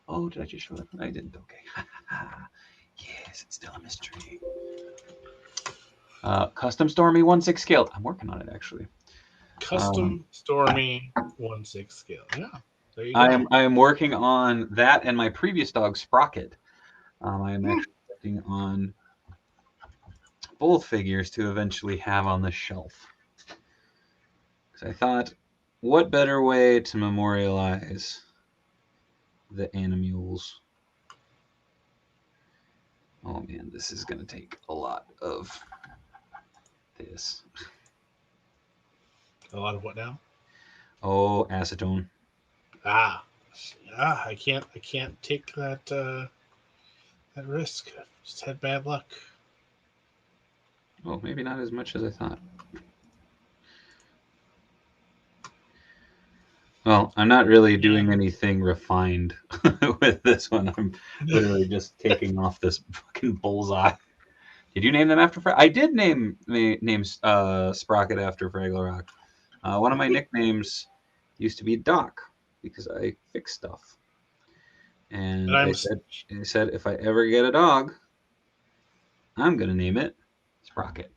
Oh, did I just show that? I didn't. Okay. Yes, it's still a mystery. Custom Stormy 1/6 scale. I'm working on it, actually. Custom Stormy 1/6 scale. Yeah, there you go. I am working on that and my previous dog, Sprocket. I am actually working on both figures to eventually have on the shelf. Because I thought, what better way to memorialize the animals? Oh man, this is going to take a lot of this. A lot of what now? Oh, acetone. Yeah, I can't take that that risk. Just had bad luck. Oh, maybe not as much as I thought. Well, I'm not really doing anything refined with this one. I'm literally just taking off this fucking bullseye. Did you name them after I did name Sprocket after Fraggle Rock. One of my nicknames used to be Doc because I fix stuff. And I said if I ever get a dog, I'm gonna name it Sprocket.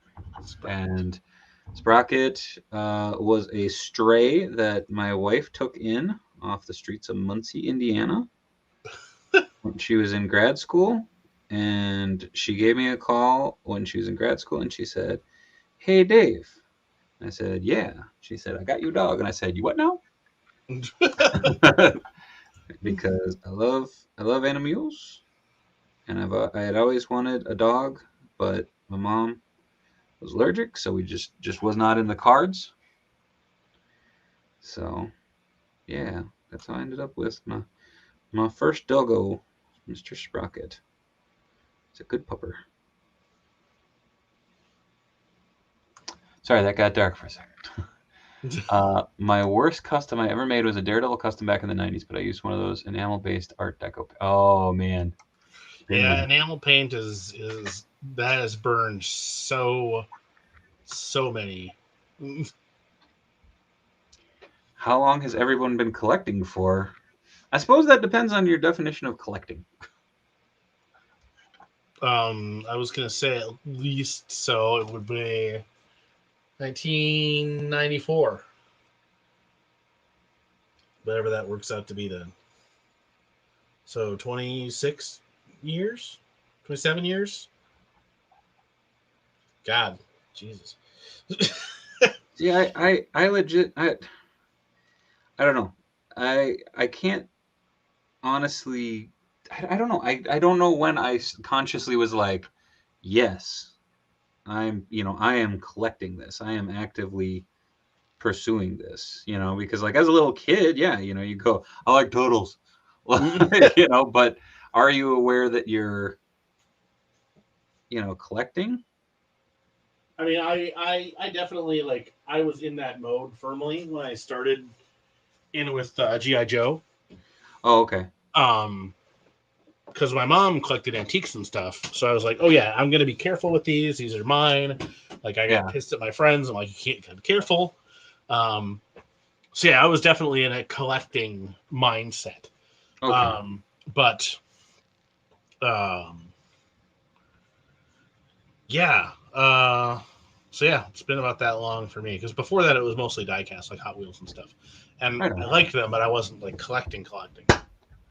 And Sprocket was a stray that my wife took in off the streets of Muncie, Indiana, when she was in grad school. And she gave me a call when she was in grad school, and she said, "Hey, Dave." I said, "Yeah." She said, "I got you a dog." And I said, "You what now?" Because I love animals, and I had always wanted a dog, but my mom was allergic, so we just was not in the cards. So, yeah, that's how I ended up with my first doggo, Mr. Sprocket. It's a good pupper. Sorry, that got dark for a second. My worst custom I ever made was a Daredevil custom back in the 90s, but I used one of those enamel-based Art Deco. Oh, man. Yeah, enamel paint is that has burned so many. How long has everyone been collecting for? I suppose that depends on your definition of collecting. I was gonna say at least, so it would be 1994, whatever that works out to be then. So 26 years, 27 years. God, Jesus. Yeah, I legit, I don't know. I can't honestly. I don't know. I don't know when I consciously was like, yes, I am collecting this. I am actively pursuing this, because like as a little kid, yeah, you go, I like turtles, but are you aware that you're, collecting? I mean, I definitely, like, I was in that mode firmly when I started in with G.I. Joe. Oh, okay. Because my mom collected antiques and stuff, so I was like, oh yeah, I'm gonna be careful with these. These are mine. Like, I got pissed at my friends. I'm like, you can't be careful. So yeah, I was definitely in a collecting mindset. Okay. But yeah. So yeah, it's been about that long for me. Because before that, it was mostly diecast, like Hot Wheels and stuff. And Right I on. liked them, but I wasn't like collecting.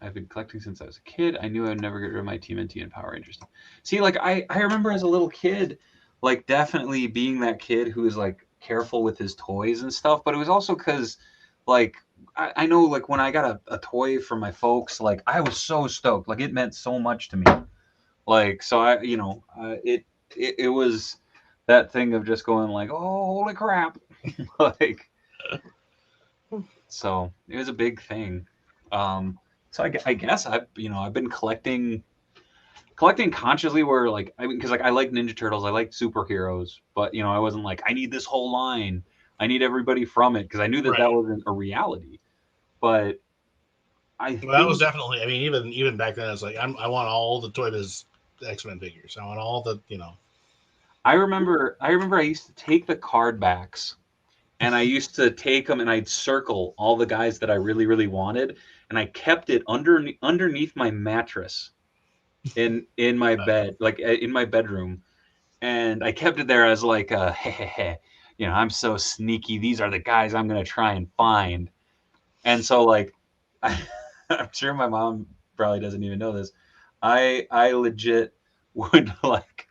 I've been collecting since I was a kid. I knew I'd never get rid of my TMNT and Power Rangers. See, like I remember as a little kid, like definitely being that kid who was like careful with his toys and stuff. But it was also because, like, I know, like when I got a toy from my folks, like I was so stoked. Like it meant so much to me. Like so, it was that thing of just going like, oh, holy crap, like. So it was a big thing. So I guess I've been collecting consciously, where like because like I like Ninja Turtles, I like superheroes, but I wasn't like I need this whole line, I need everybody from it, because I knew that Right. wasn't a reality. But That was definitely. I mean, even back then, it's like I want all the Toy Biz X-Men figures. I want all the I remember I used to take the card backs, and I used to take them and I'd circle all the guys that I really, really wanted, and I kept it underneath my mattress in my bed, like in my bedroom, and I kept it there as like a hey, I'm so sneaky. These are the guys I'm gonna try and find. And so like, I'm sure my mom probably doesn't even know this. I legit would like.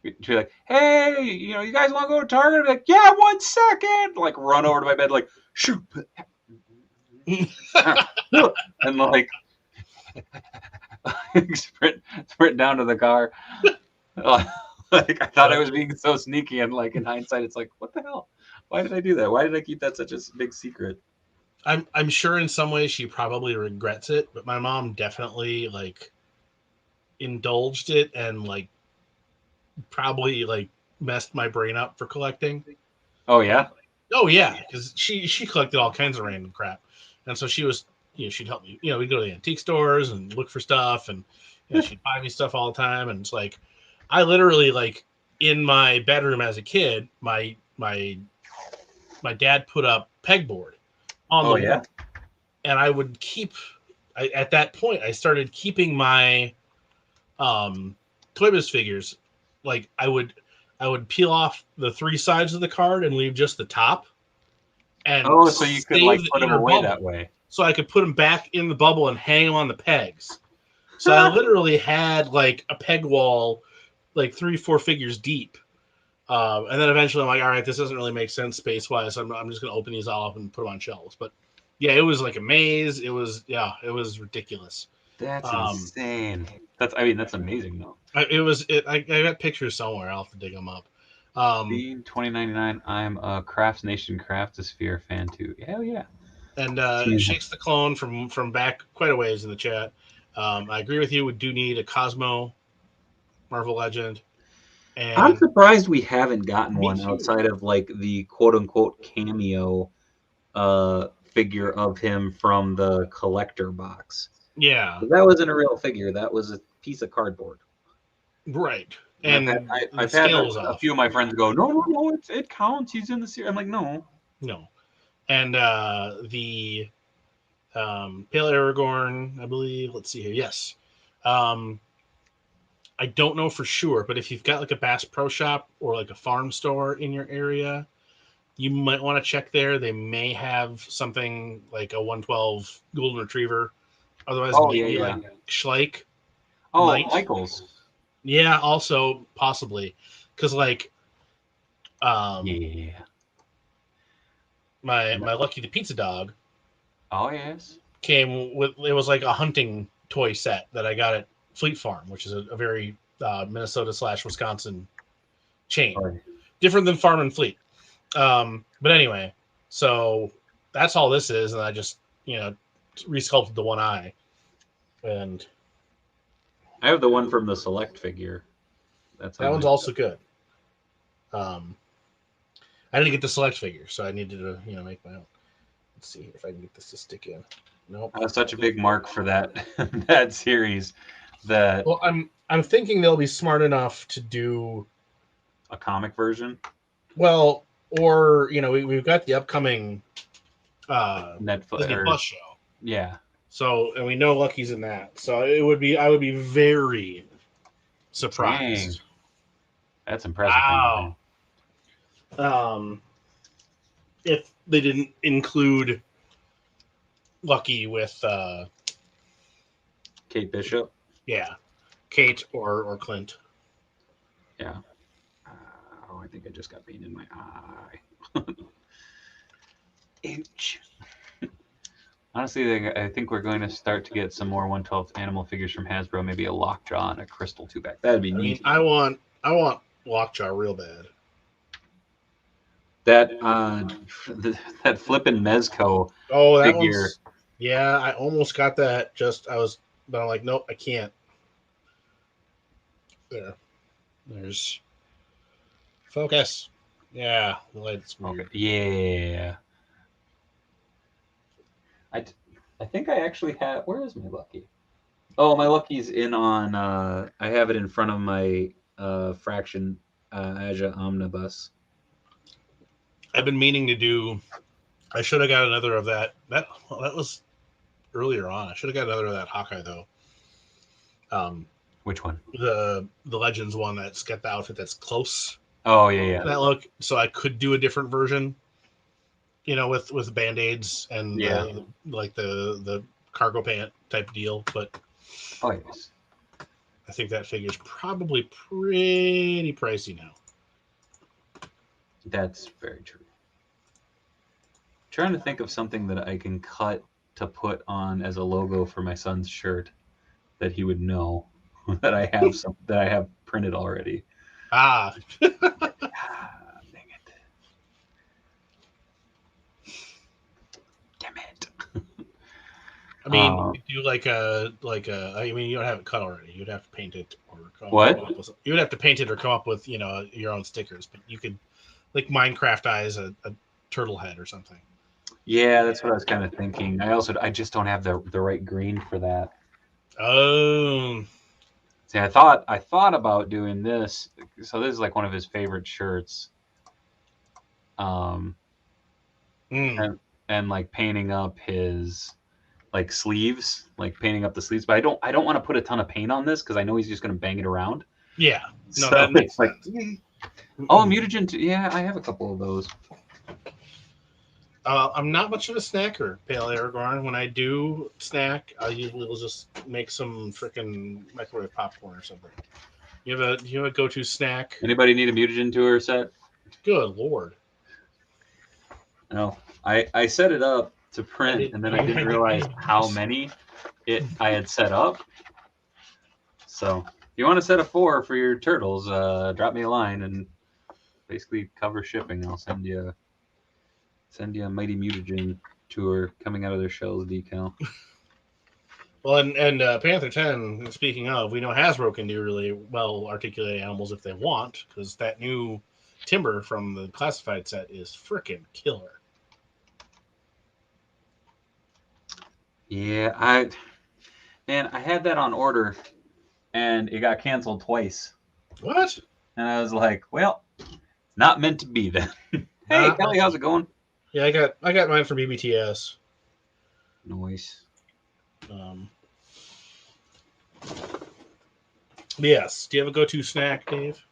She'd be like, hey, you guys want to go to Target? I'd be like, yeah, 1 second. Like, run over to my bed, like, shoot. And like, sprint down to the car. Like, I thought I was being so sneaky, and like in hindsight, it's like, what the hell? Why did I do that? Why did I keep that such a big secret? I'm sure in some ways she probably regrets it, but my mom definitely like indulged it and like probably like messed my brain up for collecting. Oh yeah. Oh yeah, because she collected all kinds of random crap, and so she was she'd help me. We'd go to the antique stores and look for stuff, and she'd buy me stuff all the time. And it's like I literally like in my bedroom as a kid, my dad put up pegboard on the wall, and I would keep. At that point, I started keeping my Toy Biz figures. Like I would peel off the 3 sides of the card and leave just the top. And so you could like put them away that way. So I could put them back in the bubble and hang them on the pegs. So I literally had like a peg wall, like 3-4 figures deep. And then eventually I'm like, all right, this doesn't really make sense space-wise. So I'm just going to open these all up and put them on shelves. But yeah, it was like a maze. It was ridiculous. That's insane. That's amazing though. I got pictures somewhere. I'll have to dig them up. Bean 2099. I'm a Crafts Nation Craftosphere fan too. Hell yeah. And Shakes the Clone from back quite a ways in the chat. I agree with you. We do need a Cosmo Marvel Legend. And I'm surprised we haven't gotten one outside of like the quote unquote cameo figure of him from the collector box. Yeah. That wasn't a real figure. That was a piece of cardboard. Right. And I've had a few of my friends go, no, it counts. He's in the series. I'm like, no. And the Pale Aragorn, I believe. Let's see here. Yes. I don't know for sure, but if you've got like a Bass Pro Shop or like a farm store in your area, you might want to check there. They may have something like a 112 Golden Retriever. Otherwise, Oh, maybe yeah. like Schleich. Oh, Might. Michaels. Yeah, also possibly. Because like Yeah. my Lucky the Pizza Dog Oh, yes. came with, it was like a hunting toy set that I got at Fleet Farm, which is a very Minnesota/Wisconsin chain. Oh, Different than Farm and Fleet. But anyway, so that's all this is, and I just, resculpted the one eye. And I have the one from the Select figure. that one's also good. I didn't get the Select figure, so I needed to, make my own. Let's see if I can get this to stick in. Nope. I was such a big mark for that that series that. Well, I'm thinking they'll be smart enough to do a comic version. Well, or we've got the upcoming Netflix Disney Plus show. Yeah. So, and we know Lucky's in that. So I would be very surprised. Dang. That's impressive. Wow. If they didn't include Lucky with Kate Bishop. Yeah, Kate or Clint. Yeah. I think I just got pain in my eye. Inch. Honestly, I think we're going to start to get some more 112 animal figures from Hasbro. Maybe a Lockjaw and a Crystal 2-pack. That'd be neat. I want Lockjaw real bad. That that flippin' Mezco figure. Yeah, I almost got that. But I'm like, nope, I can't. There's focus. Yeah, the light's weird. Okay. Yeah. I think I actually have. Where is my Lucky? Oh, my Lucky's in on. I have it in front of my Fraction Aja Omnibus. I've been meaning to do. I should have got another of that. That was earlier on. I should have got another of that Hawkeye though. Which one? The Legends one that's got the outfit that's close. Oh yeah. That look. So I could do a different version. With Band-Aids and the cargo pant type deal, but oh yes, I think that figure's probably pretty pricey now. That's very true. I'm trying to think of something that I can cut to put on as a logo for my son's shirt that he would know that I have printed already. Dang it. Damn it. I mean, you do like a. I mean, you don't have it cut already. You'd have to paint it or you would have to paint it or come up with your own stickers. But you could like Minecraft eyes a turtle head or something. Yeah, that's what I was kind of thinking. I just don't have the right green for that. Oh. See, I thought about doing this. So this is like one of his favorite shirts. And like painting up his like sleeves, like painting up the sleeves. But I don't want to put a ton of paint on this because I know he's just going to bang it around. Yeah. No, so that makes sense. Mutagen. Yeah, I have a couple of those. I'm not much of a snacker, Pale Aragorn. When I do snack, I usually will just make some freaking microwave popcorn or something. You have a go-to snack? Anybody need a Mutagen tour set? Good Lord. No, I set it up to print, and then I didn't realize how many I had set up. So if you want to set a 4 for your turtles, drop me a line and basically cover shipping. I'll send you a Mighty Mutagen tour coming out of their shells decal. Well, and Panther 10, speaking of, we know Hasbro can do really well articulated animals if they want, because that new Timber from the classified set is freaking killer. Yeah, I had that on order, and it got canceled twice. What? And I was like, well, not meant to be then. Hey, Kelly, how's it going? Yeah, I got mine from BBTS. Noise. Yes. Do you have a go-to snack, Dave?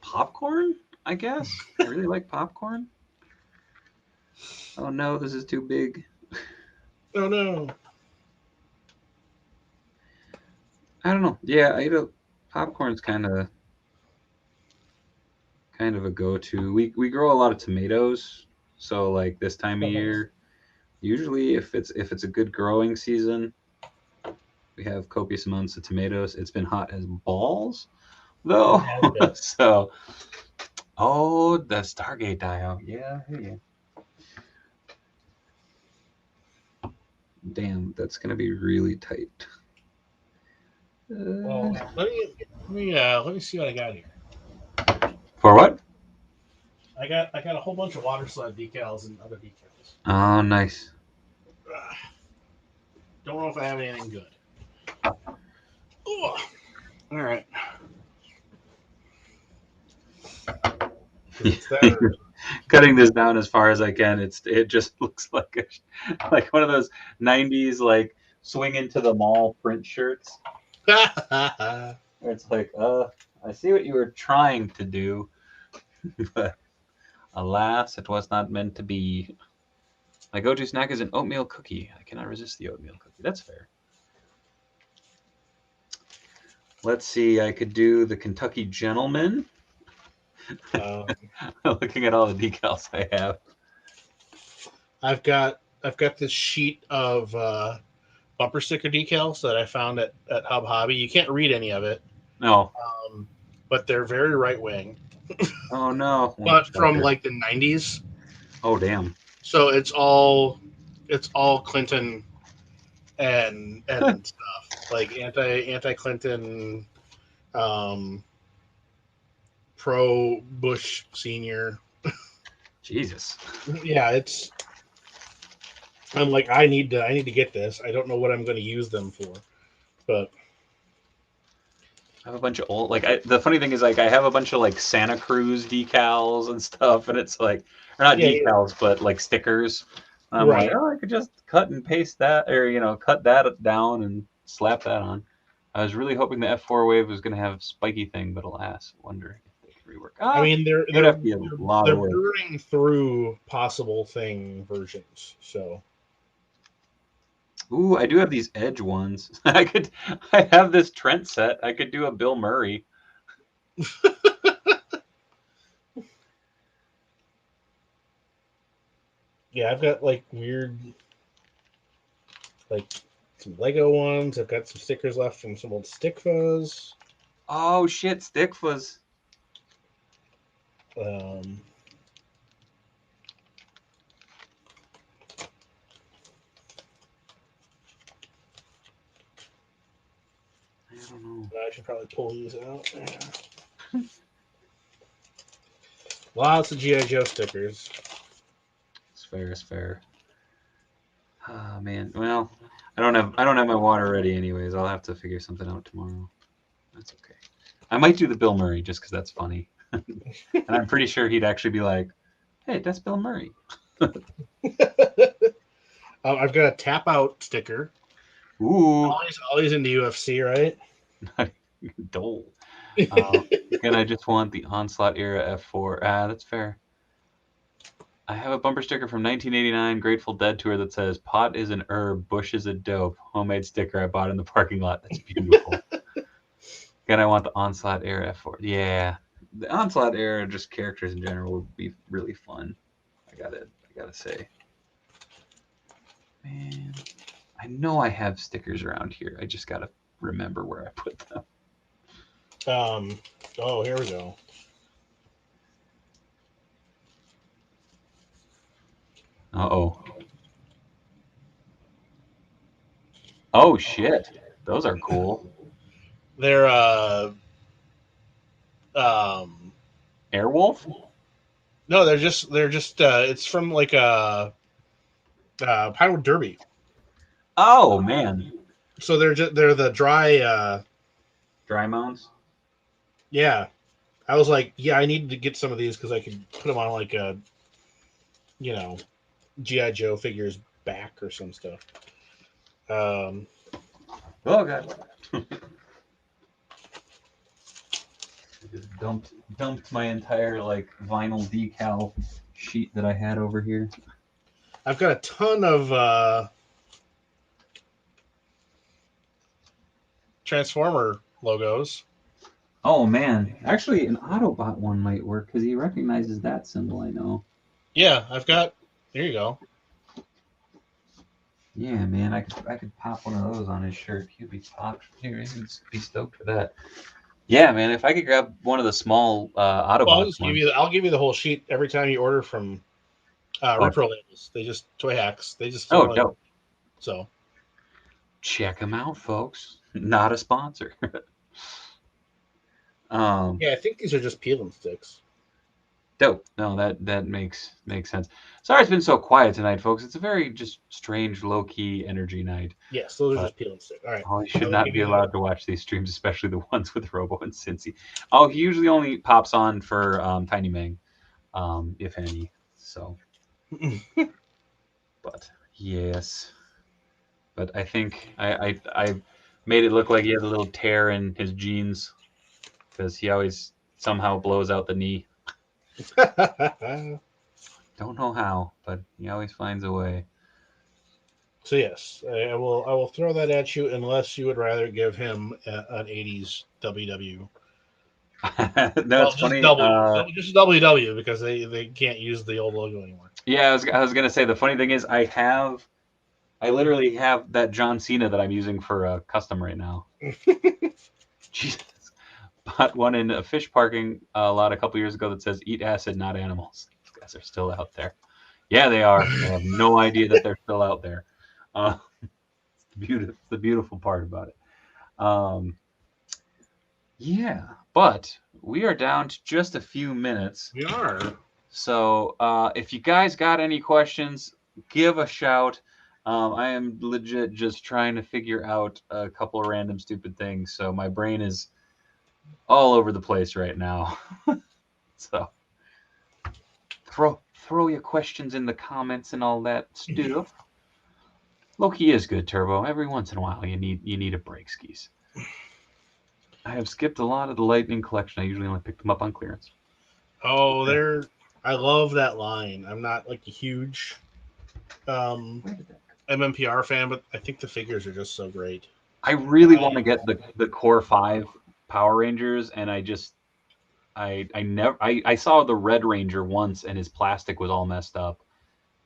Popcorn, I guess. I really like popcorn. Oh no, this is too big. Oh no. I don't know. Yeah, popcorn's kind of a go-to. We grow a lot of tomatoes, so like this time of year, usually if it's a good growing season, we have copious amounts of tomatoes. It's been hot as balls, though. So, oh, the Stargate dial. Yeah, yeah. Damn, that's gonna be really tight. Well, let me see what I got here. For what? I got a whole bunch of water sled decals and other decals. Oh, nice. Don't know if I have anything good. Ooh. All right. Cutting this down as far as I can. It just looks like like one of those '90s like swing into the mall print shirts. Where it's like, I see what you were trying to do, but alas, it was not meant to be. My go-to snack is an oatmeal cookie. I cannot resist the oatmeal cookie. That's fair. Let's see. I could do the Kentucky Gentleman. Looking at all the decals I have. I've got this sheet of bumper sticker decals that I found at Hub Hobby. You can't read any of it. No. But they're very right wing. Oh no. But from like the 90s. Oh damn. So it's all Clinton and stuff. Like anti-Clinton, pro Bush senior. Jesus. Yeah, I'm like, I need to get this. I don't know what I'm going to use them for, but I have a bunch of old, the funny thing is, like, I have a bunch of like Santa Cruz decals and stuff, and it's like, or not decals, but like stickers. And I'm like, oh, I could just cut and paste that, or cut that down and slap that on. I was really hoping the F4 wave was going to have spiky thing, but alas, I wonder if they can rework. I mean, they're burning through possible thing versions, so. Ooh, I do have these Edge ones. I have this Trent set. I could do a Bill Murray. Yeah, I've got like weird, like some Lego ones. I've got some stickers left from some old Stick Fuzz. Oh shit, Stick Fuzz. I don't know. I should probably pull these out. Lots of G.I. Joe stickers. It's fair. Oh man. Well, I don't have my water ready anyways. I'll have to figure something out tomorrow. That's okay. I might do the Bill Murray just because that's funny. And I'm pretty sure he'd actually be like, hey, that's Bill Murray. I've got a tap out sticker. Ooh. Always into UFC, right? Dole. And I just want the Onslaught era F4. That's fair. I have a bumper sticker from 1989 Grateful Dead tour that says, pot is an herb, bush is a dope. Homemade sticker I bought in the parking lot. That's beautiful. Again, I want the Onslaught era F4. Yeah. The Onslaught era, just characters in general, would be really fun. I gotta say. Man, I know I have stickers around here. I just gotta remember where I put them. Oh, here we go. Uh-oh. Oh shit. Those are cool. They're Airwolf? No, they're just it's from like a Pinewood Derby. Oh man. So they're the dry dry mounts? Yeah. I was like, yeah, I needed to get some of these because I could put them on like a, GI Joe figures back or some stuff. Oh god. I just dumped my entire like vinyl decal sheet that I had over here. I've got a ton of Transformer logos. Oh man, actually, an Autobot one might work because he recognizes that symbol. I know. Yeah, I've got. There you go. Yeah, man, I could pop one of those on his shirt. He'd be popped. He'd be stoked for that. Yeah, man, if I could grab one of the small Autobots. Well, I'll give you the whole sheet every time you order from Repro Labels. They just toy hacks. They just feel like dope. So check them out, folks. Not a sponsor. yeah, I think these are just peel and sticks. Dope. No, that makes sense. Sorry it's been so quiet tonight, folks. It's a very just strange, low-key energy night. Yes, those are just peel and stick. All right. Holly should not be allowed to watch these streams, especially the ones with Robo and Cincy. Oh, he usually only pops on for Tiny Meng, if any. So, but yes. But I think I made it look like he had a little tear in his jeans because he always somehow blows out the knee. Don't know how, but he always finds a way. So yes, I will throw that at you unless you would rather give him an 80s WW. That's funny. Just WW because they can't use the old logo anymore. Yeah, I was gonna say the funny thing is I literally have that John Cena that I'm using for a custom right now. Jesus. Bought one in a fish parking lot a couple years ago that says "Eat acid, not animals." These guys are still out there. Yeah, they are. I have no idea that they're still out there. It's the beautiful part about it. Yeah, but we are down to just a few minutes. We are. So if you guys got any questions, give a shout. I am legit just trying to figure out a couple of random stupid things. So my brain is all over the place right now. So throw your questions in the comments and all that stuff. Loki is good, Turbo. Every once in a while you need a break, skis. I have skipped a lot of the Lightning collection. I usually only pick them up on clearance. Oh, I love that line. I'm not like a huge MMPR fan, but I think the figures are just so great. I really want to get the Core 5 Power Rangers, and I saw the Red Ranger once, and his plastic was all messed up,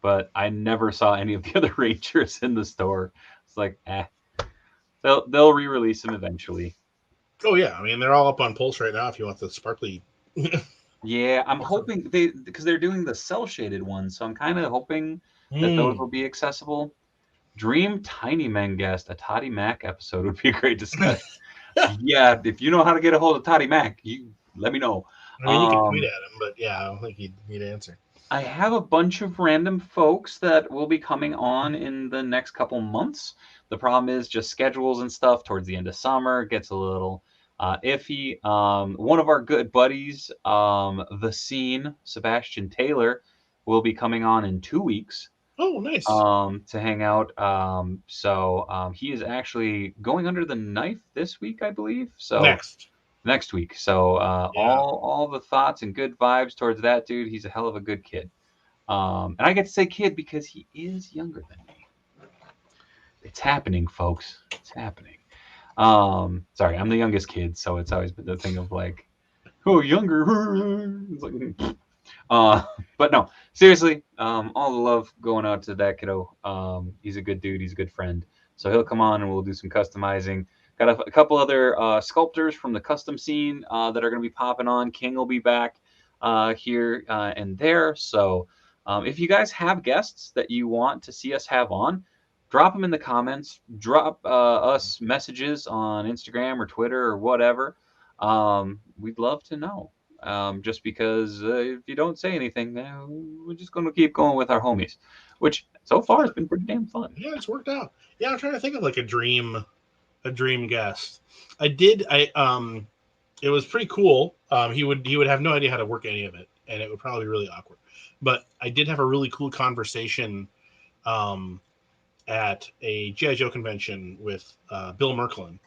but I never saw any of the other Rangers in the store. It's like, they'll re-release them eventually. Oh yeah, I mean they're all up on Pulse right now. If you want the sparkly. Yeah, I'm hoping because they're doing the cell shaded ones, so I'm kind of hoping that those will be accessible. Dream Tiny Men guest, a Toddy Mac episode would be a great discussion. Yeah, if you know how to get a hold of Toddy Mac, you let me know. I mean, you can tweet at him, but yeah, I don't think he'd answer. I have a bunch of random folks that will be coming on in the next couple months. The problem is just schedules and stuff towards the end of summer gets a little iffy. One of our good buddies, The Scene, Sebastian Taylor, will be coming on in 2 weeks. Oh, nice. To hang out. So he is actually going under the knife this week, I believe. So next week. So all the thoughts and good vibes towards that dude. He's a hell of a good kid. And I get to say kid because he is younger than me. It's happening, folks. It's happening. Sorry, I'm the youngest kid, so it's always been the thing of like, oh, younger. It's like, but no, seriously, all the love going out to that kiddo. He's a good dude. He's a good friend. So he'll come on and we'll do some customizing. Got a couple other sculptors from the custom scene that are going to be popping on. King will be back here and there. So if you guys have guests that you want to see us have on, drop them in the comments. Drop us messages on Instagram or Twitter or whatever. We'd love to know. Just because if you don't say anything, we're just going to keep going with our homies, which so far has been pretty damn fun. Yeah, it's worked out. Yeah, I'm trying to think of like a dream guest. it was pretty cool. He would have no idea how to work any of it, and it would probably be really awkward. But I did have a really cool conversation at a G.I. Joe convention with Bill Merklin,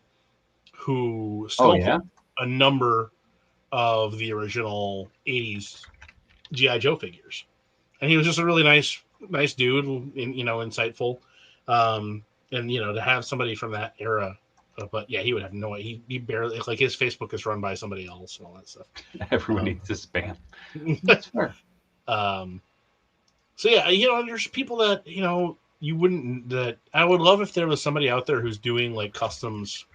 who sculpted a number of the original 80s G.I. Joe figures. And he was just a really nice dude, insightful. And, to have somebody from that era. But yeah, he would have no idea. He barely, like, his Facebook is run by somebody else and all that stuff. Everyone needs to spam. That's fair. So yeah, there's people that, you wouldn't, that I would love if there was somebody out there who's doing like customs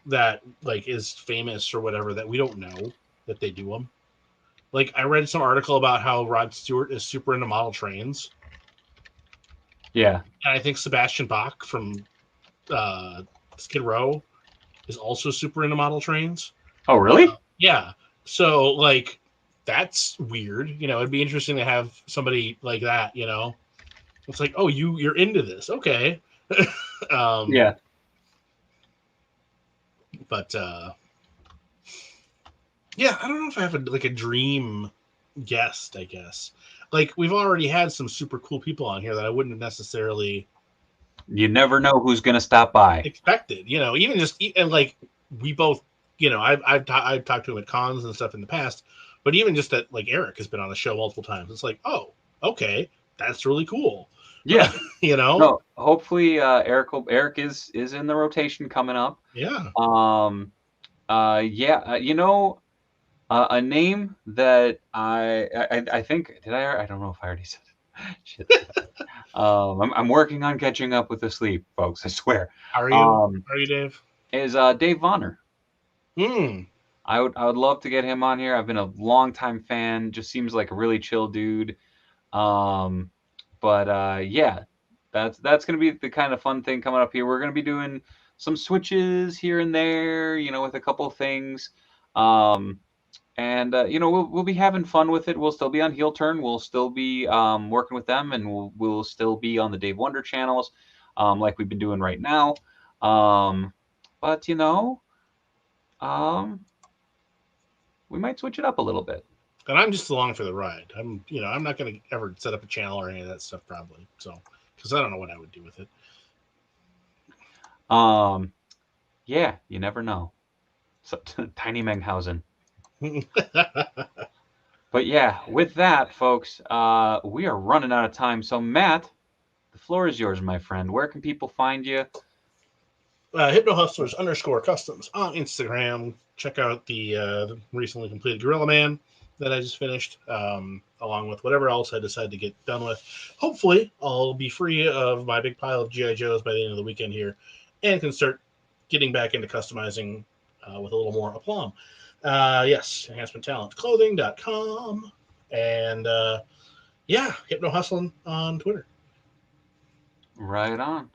that like is famous or whatever that we don't know that they do them. Like, I read some article about how Rod Stewart is super into model trains. Yeah. And I think Sebastian Bach from Skid Row is also super into model trains. Oh, really? Yeah. So, like, that's weird. It'd be interesting to have somebody like that, It's like, oh, you're into this. Okay. Yeah. But, yeah, I don't know if I have a dream guest, I guess. Like, we've already had some super cool people on here that I wouldn't have necessarily... You never know who's going to stop by. Expected, even just... And, like, we both... I've talked to him at cons and stuff in the past, but even just that, like, Eric has been on the show multiple times. It's like, oh, okay, that's really cool. Yeah. No, hopefully Eric is in the rotation coming up. Yeah. A name that I think, I don't know if I already said it. Shit. I'm working on catching up with the sleep, folks. I swear. How are you, Dave? Is Dave Vonner. I would love to get him on here. I've been a longtime fan. Just seems like a really chill dude. Yeah, that's gonna be the kind of fun thing coming up here. We're gonna be doing some switches here and there, with a couple of things. We'll be having fun with it. We'll still be on Heel Turn. We'll still be working with them, and we'll still be on the Dave Wonder channels, like we've been doing right now. We might switch it up a little bit. And I'm just along for the ride. I'm not going to ever set up a channel or any of that stuff, probably. So, because I don't know what I would do with it. Yeah, you never know. So, Tiny Menghausen. But yeah, with that, folks, we are running out of time. So, Matt, the floor is yours, my friend. Where can people find you? HypnoHustlers_customs on Instagram. Check out the recently completed Gorilla Man that I just finished, along with whatever else I decide to get done with. Hopefully, I'll be free of my big pile of G.I. Joes by the end of the weekend here and can start getting back into customizing with a little more aplomb. Yes, enhancementtalentclothing.com. And, HypnoHustling on Twitter. Right on.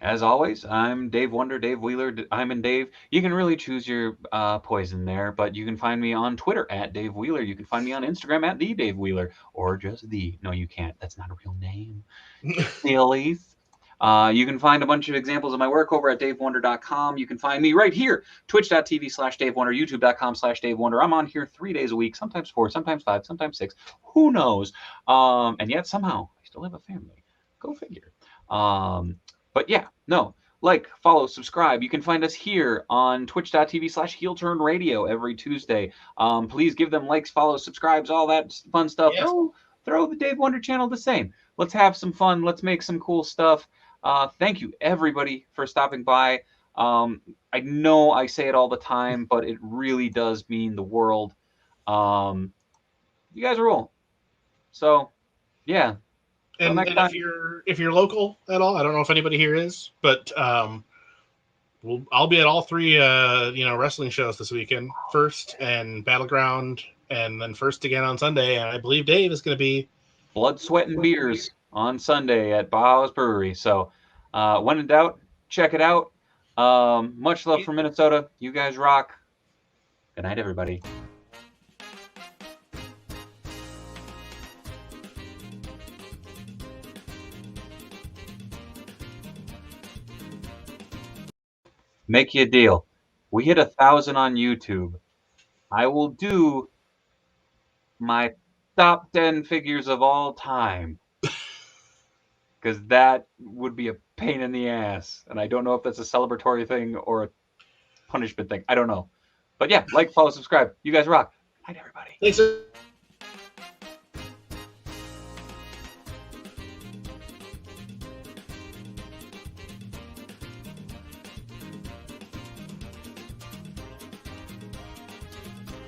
As always, I'm Dave Wonder, Dave Wheeler. I'm in Dave. You can really choose your poison there, but you can find me on Twitter at Dave Wheeler. You can find me on Instagram at the Dave Wheeler, or just the. No, you can't. That's not a real name. Sillies. You can find a bunch of examples of my work over at davewonder.com. You can find me right here, twitch.tv/DaveWonder, youtube.com/DaveWonder. I'm on here 3 days a week, sometimes 4, sometimes 5, sometimes 6. Who knows? And yet somehow I still have a family. Go figure. But yeah, no, like, follow, subscribe. You can find us here on twitch.tv/HeelTurnRadio every Tuesday. Please give them likes, follows, subscribes, all that fun stuff. Yes. Throw the Dave Wonder channel the same. Let's have some fun. Let's make some cool stuff. Thank you, everybody, for stopping by. I know I say it all the time, but it really does mean the world. You guys rule. So, yeah. And if you're local at all, I don't know if anybody here is, but I'll be at all 3 wrestling shows this weekend. First and Battleground, and then First again on Sunday. And I believe Dave is going to be Blood, Sweat, and Beers on Sunday at Bauhaus Brewery. So when in doubt, check it out. Much love from Minnesota. You guys rock. Good night, everybody. Make you a deal. we hit 1,000 on YouTube, I will do my top 10 figures of all time. Because that would be a pain in the ass. And I don't know if that's a celebratory thing or a punishment thing. I don't know. But yeah, like, follow, subscribe. You guys rock. Good night, everybody. Thanks.